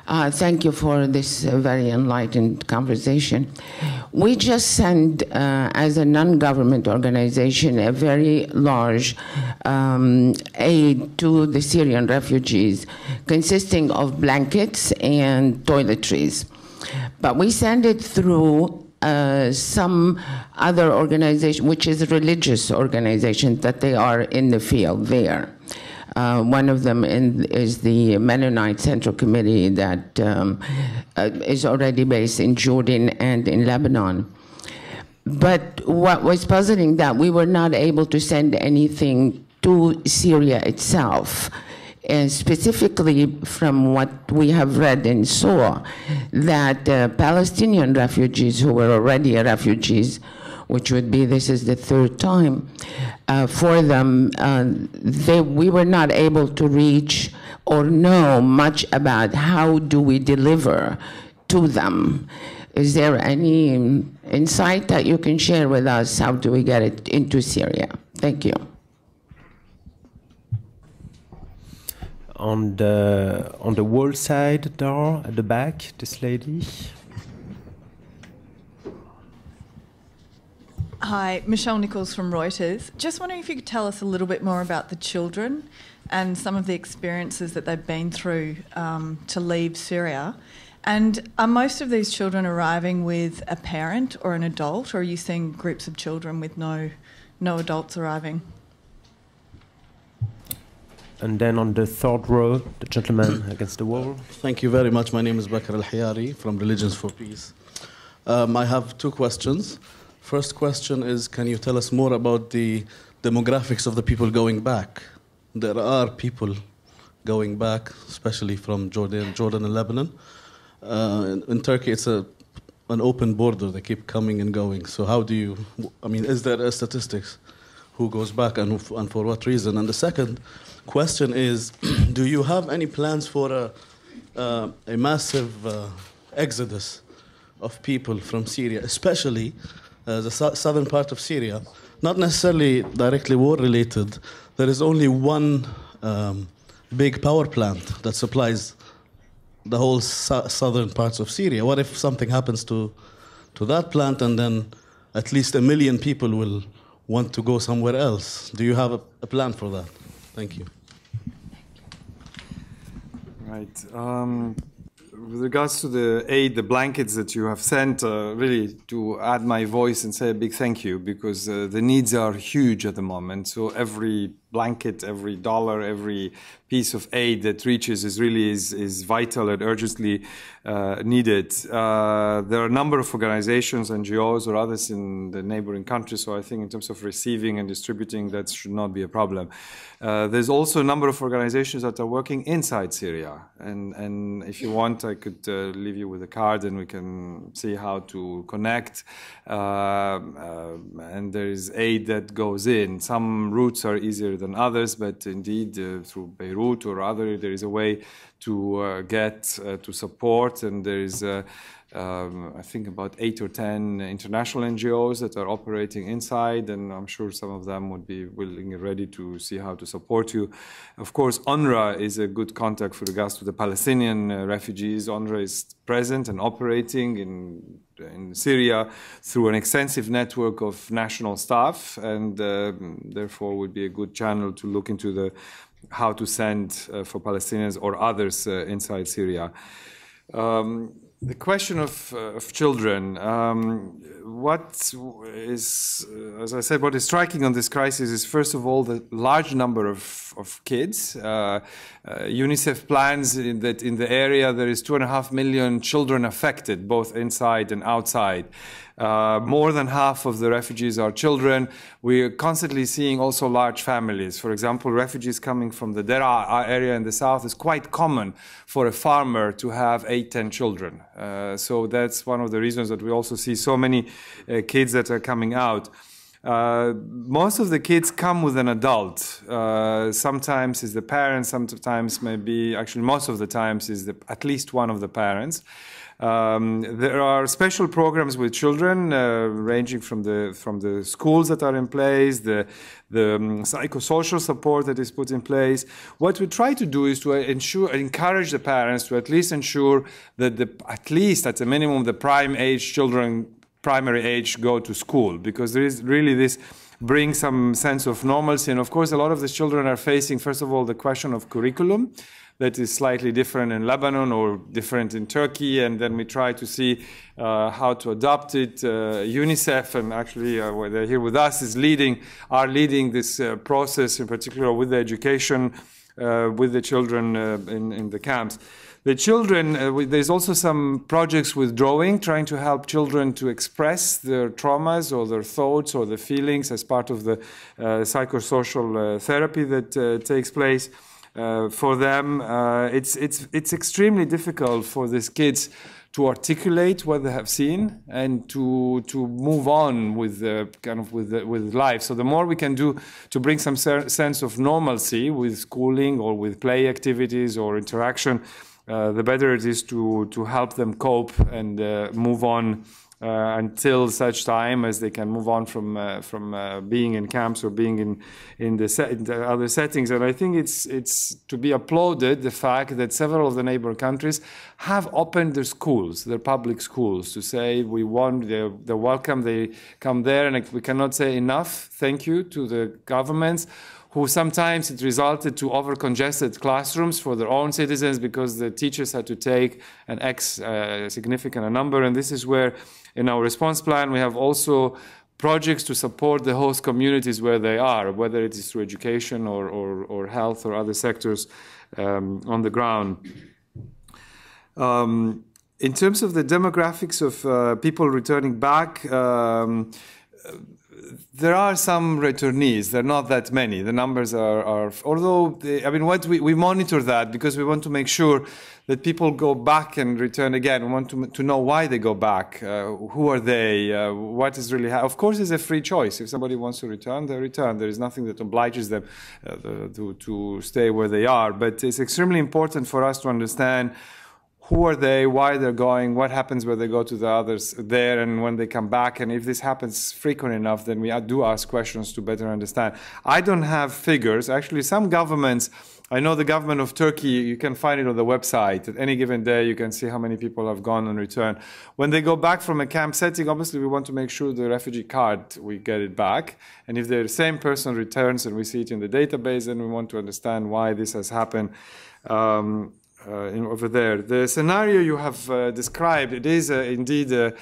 Thank you for this very enlightened conversation. We just sent, as a non-government organization, a very large aid to the Syrian refugees, consisting of blankets and toiletries. But we sent it through some other organization, which is a religious organization, that they are in the field there. One of them is the Mennonite Central Committee that is already based in Jordan and in Lebanon. But what was puzzling, that we were not able to send anything to Syria itself. And specifically from what we have read and saw, that Palestinian refugees who were already refugees, which would be, this is the third time, for them, we were not able to reach or know much about how do we deliver to them. Is there any insight that you can share with us? How do we get it into Syria? Thank you. On the wall side door at the back, this lady. Hi, Michelle Nichols from Reuters. Just wondering if you could tell us a little bit more about the children and some of the experiences that they've been through to leave Syria. And are most of these children arriving with a parent or an adult, or are you seeing groups of children with no adults arriving? And then on the third row, the gentleman against the wall. Thank you very much. My name is Bakr Al-Hayari from Religions for Peace. I have two questions. First question is, can you tell us more about the demographics of the people going back? There are people going back, especially from Jordan and Lebanon. In Turkey, it's an open border. They keep coming and going. So how do you, is there statistics who goes back and for what reason? And the second question is, do you have any plans for a massive exodus of people from Syria, especially the southern part of Syria? Not necessarily directly war-related. There is only one big power plant that supplies the whole southern parts of Syria. What if something happens to that plant, and then at least 1 million people will want to go somewhere else? Do you have a plan for that? Thank you. Right. With regards to the aid, the blankets that you have sent, really to add my voice and say a big thank you, because the needs are huge at the moment. So every blanket, every dollar, every piece of aid that reaches is vital and urgently needed. There are a number of organizations, NGOs or others in the neighboring countries, so I think in terms of receiving and distributing, that should not be a problem. There's also a number of organizations that are working inside Syria, and if you want, I could leave you with a card and we can see how to connect. And there is aid that goes in. Some routes are easier than others, but indeed through Beirut or other, there is a way to get to support, and there is I think about 8 or 10 international NGOs that are operating inside, and I'm sure some of them would be willing and ready to see how to support you. Of course, UNRWA is a good contact for regards to the Palestinian refugees. UNRWA is present and operating in Syria through an extensive network of national staff, and therefore would be a good channel to look into how to send for Palestinians or others inside Syria. The question of children, what is, as I said, what is striking on this crisis is, first of all, the large number of kids. UNICEF plans that in the area there is 2.5 million children affected, both inside and outside. More than half of the refugees are children. We are constantly seeing also large families. For example, refugees coming from the Dera area in the south is quite common for a farmer to have 8-10 children. So that's one of the reasons that we also see so many kids that are coming out. Most of the kids come with an adult. Sometimes it's the parents, sometimes maybe, actually most of the times is at least one of the parents. There are special programs with children, ranging from the schools that are in place, the psychosocial support that is put in place. What we try to do is to encourage the parents to at least ensure that at least at a minimum the primary age go to school, because there is really this brings some sense of normalcy. And of course, a lot of these children are facing, first of all, the question of curriculum that is slightly different in Lebanon or different in Turkey, and then we try to see how to adopt it. UNICEF, and actually they're here with us, are leading this process, in particular with the education with the children in the camps. The children, there's also some projects with drawing, trying to help children to express their traumas or their thoughts or their feelings as part of the psychosocial therapy that takes place. For them, it's extremely difficult for these kids to articulate what they have seen and to move on with with life. So the more we can do to bring some sense of normalcy with schooling or with play activities or interaction, the better it is to help them cope and move on until such time as they can move on from being in camps or being in the other settings. And I think it's to be applauded, the fact that several of the neighbor countries have opened their schools, their public schools, to say we want, they're welcome, they come there, and we cannot say enough thank you to the governments who sometimes it resulted to over-congested classrooms for their own citizens because the teachers had to take an significant number. And this is where, in our response plan, we have also projects to support the host communities where they are, whether it is through education or health or other sectors on the ground. In terms of the demographics of people returning back, there are some returnees. There are not that many. The numbers are although, I mean, we monitor that because we want to make sure that people go back and return again. We want to know why they go back. Who are they? What is really happening? Of course, it's a free choice. If somebody wants to return, they return. There is nothing that obliges them to stay where they are. But it's extremely important for us to understand who are they, why they're going, what happens when they go to the others there, and when they come back. And if this happens frequent enough, then we do ask questions to better understand. I don't have figures. Actually, some governments, I know the government of Turkey, you can find it on the website. At any given day, you can see how many people have gone and returned. When they go back from a camp setting, obviously we want to make sure the refugee card, we get it back. And if the same person returns and we see it in the database, then we want to understand why this has happened. Over there. The scenario you have described, it is indeed a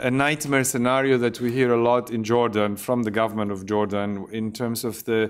nightmare scenario that we hear a lot in Jordan from the government of Jordan in terms of the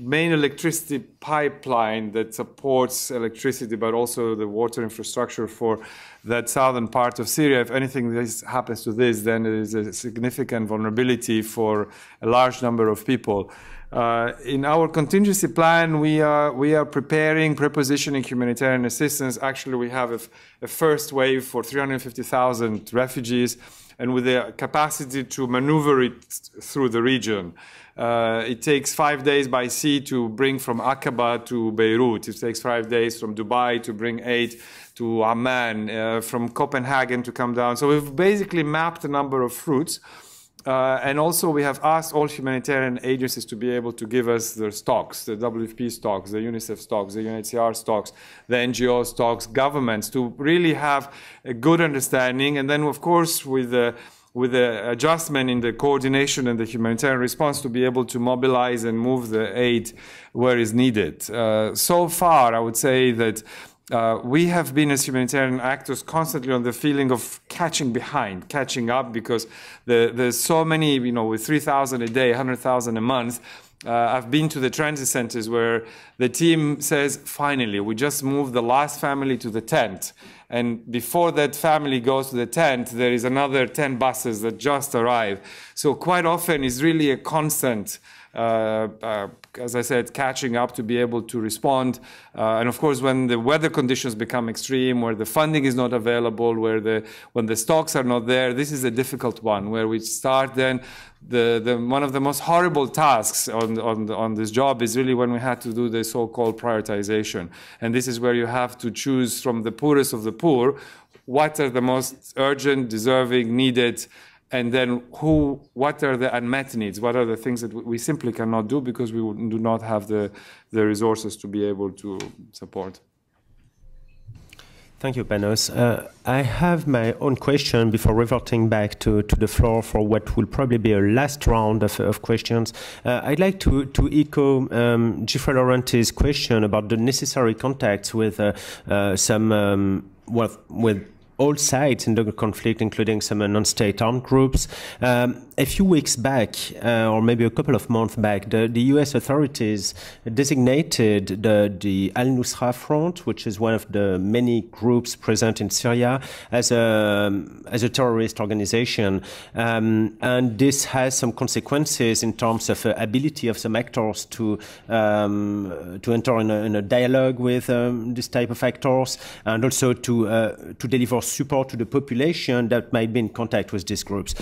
main electricity pipeline that supports electricity, but also the water infrastructure for that southern part of Syria. If anything happens to this, then there is a significant vulnerability for a large number of people. In our contingency plan, we are preparing, prepositioning humanitarian assistance. Actually, we have a first wave for 350,000 refugees, and with the capacity to maneuver it through the region. It takes 5 days by sea to bring from Aqaba to Beirut. It takes 5 days from Dubai to bring aid to Amman, from Copenhagen to come down. So we've basically mapped a number of routes. And also we have asked all humanitarian agencies to be able to give us their stocks, the WFP stocks, the UNICEF stocks, the UNHCR stocks, the NGO stocks, governments, to really have a good understanding. And then, of course, with the adjustment in the coordination and the humanitarian response, to be able to mobilize and move the aid where is needed. So far, I would say that we have been as humanitarian actors constantly on the feeling of catching behind, catching up, because there's so many, you know, with 3,000 a day, 100,000 a month. I've been to the transit centers where the team says, finally, we just moved the last family to the tent. And before that family goes to the tent, there is another 10 buses that just arrive. So quite often it's really a constant, as I said, catching up to be able to respond. And of course, when the weather conditions become extreme, where the funding is not available, when the stocks are not there, this is a difficult one, where we start then one of the most horrible tasks on this job is really when we had to do the so-called prioritization. And this is where you have to choose from the poorest of the poor, what are the most urgent, deserving, needed, and then what are the unmet needs? What are the things that we simply cannot do because we do not have the resources to be able to support? Thank you, Panos. I have my own question before reverting back to the floor for what will probably be a last round of questions. I'd like to echo Jeffrey Lawrence's question about the necessary contacts with with all sides in the conflict, including some non-state armed groups. A few weeks back, or maybe a couple of months back, the U.S. authorities designated the Al-Nusra Front, which is one of the many groups present in Syria, as a terrorist organization. And this has some consequences in terms of ability of some actors to enter in a dialogue with this type of actors, and also to deliver support to the population that might be in contact with these groups.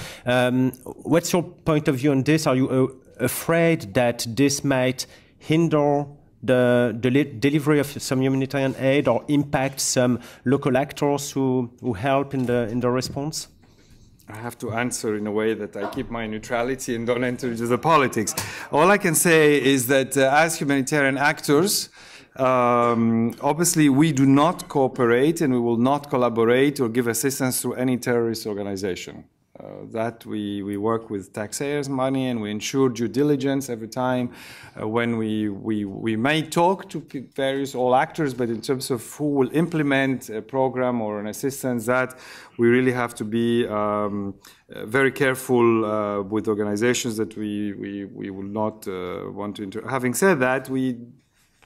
What's your point of view on this? Are you afraid that this might hinder the delivery of some humanitarian aid or impact some local actors who help in the response? I have to answer in a way that I keep my neutrality and don't enter into the politics. All I can say is that as humanitarian actors, obviously, we do not cooperate and we will not collaborate or give assistance to any terrorist organization. That we work with taxpayers' money and we ensure due diligence every time when we may talk to all actors, but in terms of who will implement a program or an assistance, that we really have to be very careful with organizations that we will not want to Having said that, we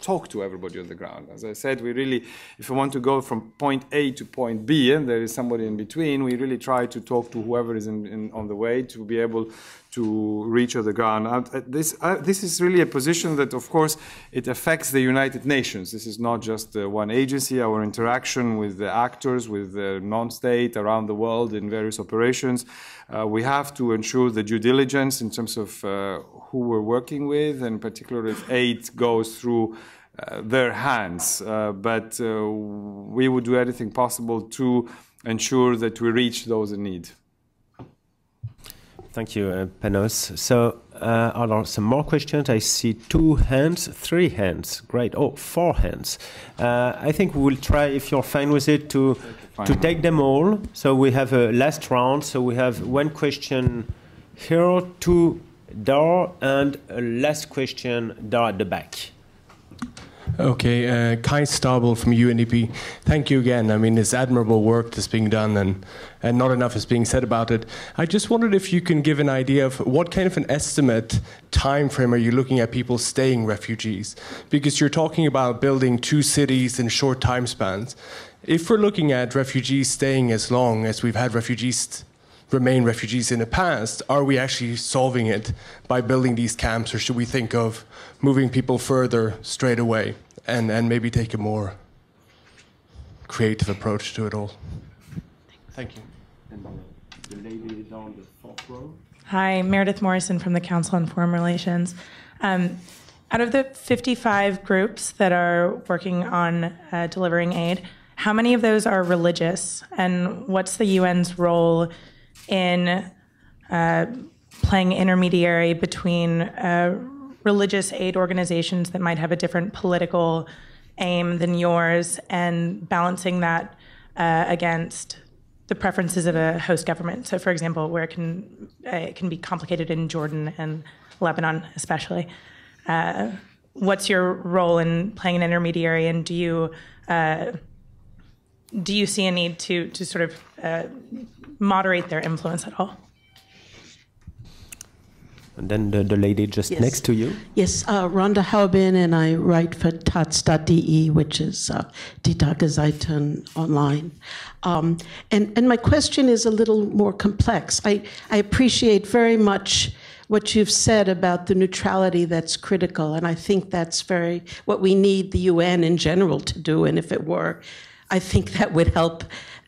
talk to everybody on the ground. As I said, we really, if we want to go from point A to point B, and there is somebody in between, we really try to talk to whoever is on the way to be able to reach on the ground. This is really a position that, of course, it affects the United Nations. This is not just one agency. Our interaction with the actors, with the non-state around the world in various operations, we have to ensure the due diligence in terms of who we're working with, and particularly if aid goes through their hands. But we would do anything possible to ensure that we reach those in need. Thank you, Panos. So are there some more questions? I see 2 hands, 3 hands. Great. Oh, 4 hands. I think we will try, if you're fine with it, to take them all. So we have a last round. So we have 1 question here, 2 there, and a last question there at the back. Okay, Kai Stabel from UNDP. Thank you again. I mean, it's admirable work that's being done, and not enough is being said about it. I just wondered if you can give an idea of what kind of an estimate time frame are you looking at people staying refugees? Because you're talking about building 2 cities in short time spans. If we're looking at refugees staying as long as we've had refugees remain refugees in the past, are we actually solving it by building these camps, or should we think of moving people further straight away and maybe take a more creative approach to it all? Thank you. And the lady down the 4th row. Hi, Meredith Morrison from the Council on Foreign Relations. Out of the 55 groups that are working on delivering aid, how many of those are religious, and what's the UN's role in playing intermediary between religious aid organizations that might have a different political aim than yours, and balancing that against the preferences of a host government? So, for example, where it can be complicated in Jordan and Lebanon especially. What's your role in playing an intermediary, and do you do you see a need to sort of moderate their influence at all? And then the lady just next to you. Yes, Rhonda Haubin, and I write for taz.de, which is Die Tageszeitung online. And my question is a little more complex. I appreciate very much what you've said about the neutrality that's critical, and I think that's very what we need the UN in general to do, and if it were, I think that would help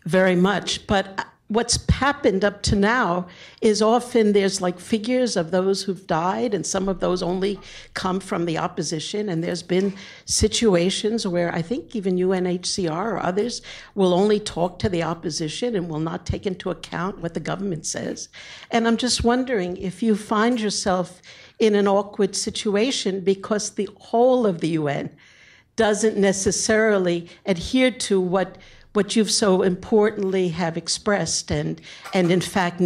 very much. But what's happened up to now is often there's like figures of those who've died, and some of those only come from the opposition. And there's been situations where I think even UNHCR or others will only talk to the opposition and will not take into account what the government says. And I'm just wondering if you find yourself in an awkward situation because the whole of the UN doesn't necessarily adhere to what you've so importantly have expressed, and in fact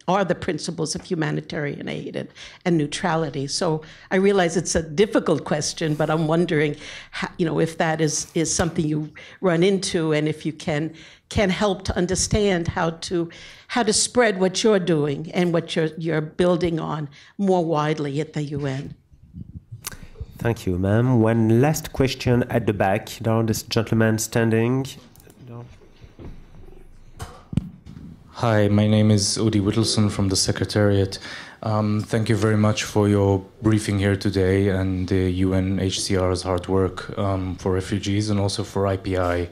are the principles of humanitarian aid and neutrality. So I realize it's a difficult question, but I'm wondering, how, if that is something you run into, and if you can help to understand how to spread what you're doing and what you're building on more widely at the UN. Thank you, ma'am. One last question at the back. Down this gentleman standing. Hi, my name is Udi Whittleson from the Secretariat. Thank you very much for your briefing here today and the UNHCR's hard work for refugees, and also for IPI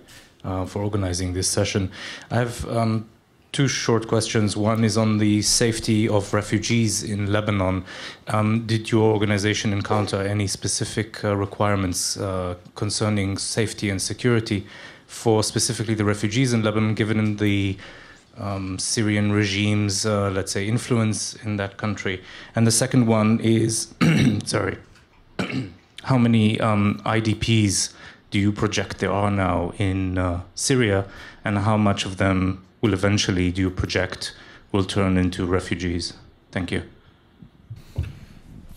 for organizing this session. I have two short questions. One is on the safety of refugees in Lebanon. Did your organization encounter any specific requirements concerning safety and security for specifically the refugees in Lebanon, given the Syrian regime's, let's say, influence in that country? And the second one is, sorry, how many IDPs do you project there are now in Syria, and how much of them will eventually, do you project, will turn into refugees? Thank you.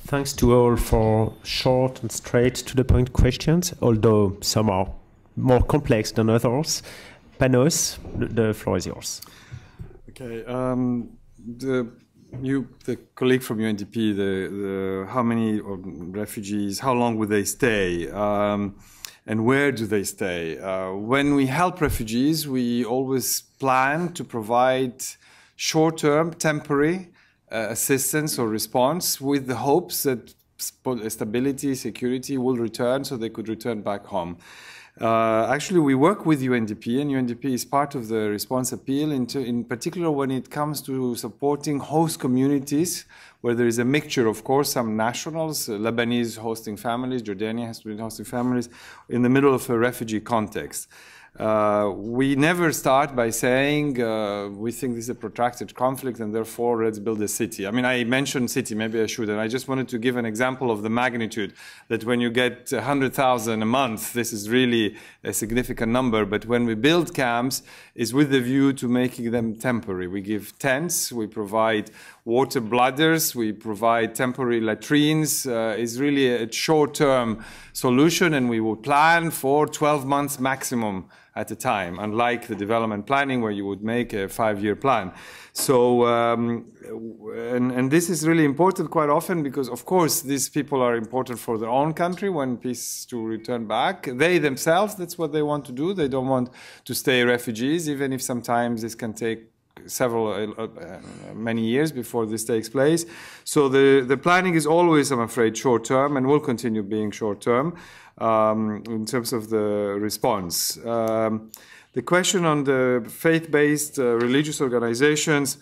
Thanks to all for short and straight to the point questions, although some are more complex than others. Panos, the floor is yours. Okay, the colleague from UNDP, the how many refugees, how long will they stay, and where do they stay? When we help refugees, we always plan to provide short-term, temporary assistance or response with the hopes that stability, security will return so they could return back home. Actually, we work with UNDP, and UNDP is part of the response appeal, in particular when it comes to supporting host communities, where there is a mixture, of course, some nationals, Lebanese hosting families, Jordania has been hosting families, in the middle of a refugee context. We never start by saying we think this is a protracted conflict and therefore let's build a city. I mean, I mentioned city, maybe I should, and I just wanted to give an example of the magnitude, that when you get 100,000 a month, this is really a significant number, but when we build camps, it's with the view to making them temporary. We give tents, we provide water bladders, we provide temporary latrines. It's really a short-term solution, and we will plan for 12 months maximum at a time, unlike the development planning where you would make a 5-year plan. So, and this is really important quite often because, of course, these people are important for their own country when peace to return back. They themselves, that's what they want to do. They don't want to stay refugees, even if sometimes this can take many years before this takes place. So the planning is always, I'm afraid, short-term and will continue being short-term in terms of the response. The question on the faith-based religious organizations,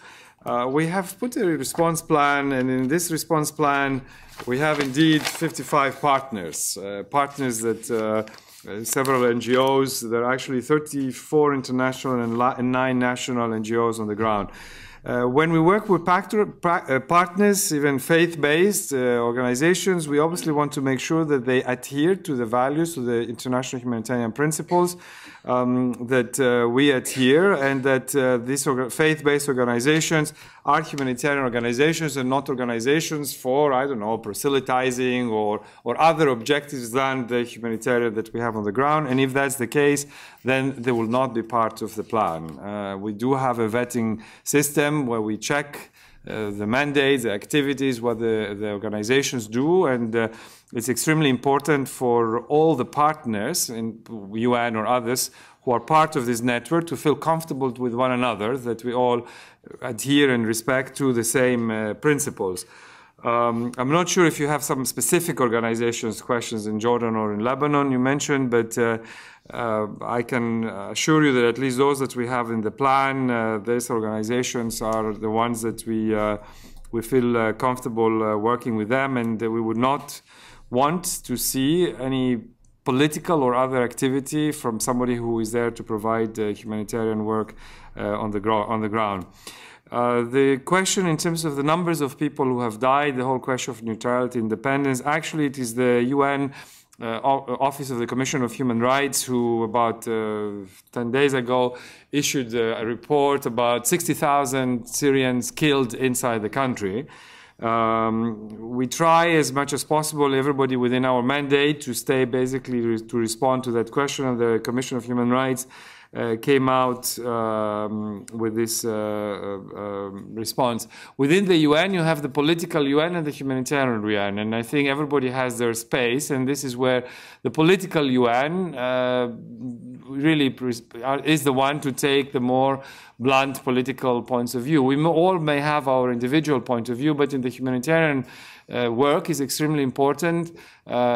we have put a response plan, and in this response plan, we have indeed 55 partners, partners that several NGOs. There are actually 34 international and 9 national NGOs on the ground. When we work with partners, even faith-based organizations, we obviously want to make sure that they adhere to the values, to the international humanitarian principles that we adhere, and that these faith-based organizations are humanitarian organizations and not organizations for, I don't know, proselytizing or other objectives than the humanitarian that we have on the ground. And if that's the case, then they will not be part of the plan. We do have a vetting system where we check the mandates, the activities, what the organizations do, and it's extremely important for all the partners in UN or others who are part of this network to feel comfortable with one another, that we all adhere and respect to the same principles. I'm not sure if you have some specific organizations questions in Jordan or in Lebanon you mentioned, but I can assure you that at least those that we have in the plan, these organizations are the ones that we feel comfortable working with them, and we would not want to see any political or other activity from somebody who is there to provide humanitarian work on the ground. The question in terms of the numbers of people who have died, the whole question of neutrality, independence, actually it is the UN Office of the Commission of Human Rights who about 10 days ago issued a report about 60,000 Syrians killed inside the country. We try as much as possible, everybody within our mandate, to stay basically to respond to that question, and the Commission of Human Rights came out with this response. Within the UN, you have the political UN and the humanitarian UN, and I think everybody has their space, and this is where the political UN really is the one to take the more blunt political points of view. We all may have our individual point of view, but in the humanitarian work is extremely important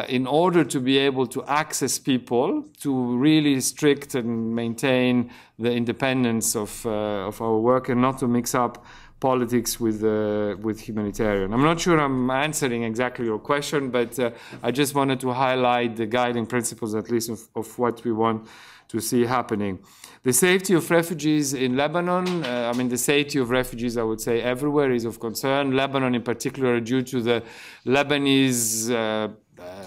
in order to be able to access people, to really strict and maintain the independence of our work, and not to mix up politics with humanitarian. I'm not sure I'm answering exactly your question, but I just wanted to highlight the guiding principles, at least, of what we want to see happening. The safety of refugees in Lebanon, I mean, the safety of refugees, I would say, everywhere is of concern. Lebanon, in particular, due to the Lebanese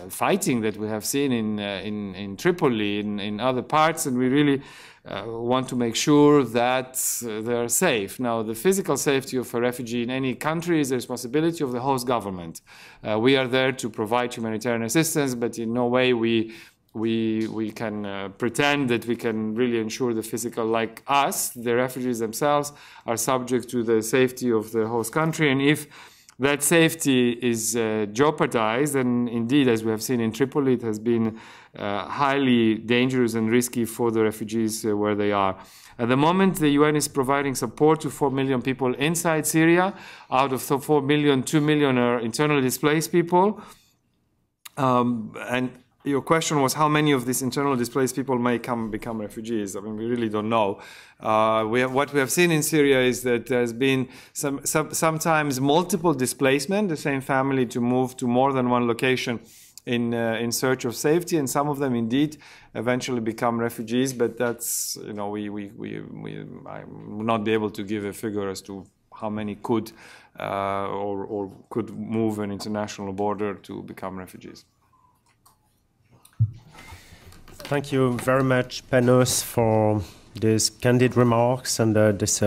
fighting that we have seen in Tripoli, in other parts, and we really want to make sure that they are safe. Now, the physical safety of a refugee in any country is the responsibility of the host government. We are there to provide humanitarian assistance, but in no way we can pretend that we can really ensure the physical. Like us, the refugees themselves are subject to the safety of the host country, and if that safety is jeopardized, and indeed, as we have seen in Tripoli, it has been highly dangerous and risky for the refugees where they are. At the moment, the UN is providing support to 4 million people inside Syria. Out of the 4 million, 2 million are internally displaced people. And your question was how many of these internally displaced people may become refugees. I mean, we really don't know. What we have seen in Syria is that there's been sometimes multiple displacement, the same family to move to more than one location in search of safety, and some of them indeed eventually become refugees. But that's, you know, I will not be able to give a figure as to how many could or could move an international border to become refugees. Thank you very much, Panos, for these candid remarks and this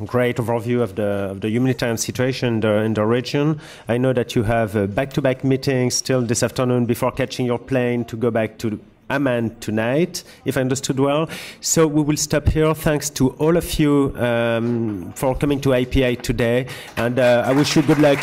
great overview of the humanitarian situation in the region. I know that you have back-to-back meetings still this afternoon before catching your plane to go back to Amman tonight, if I understood well. So we will stop here. Thanks to all of you for coming to IPI today, and I wish you good luck.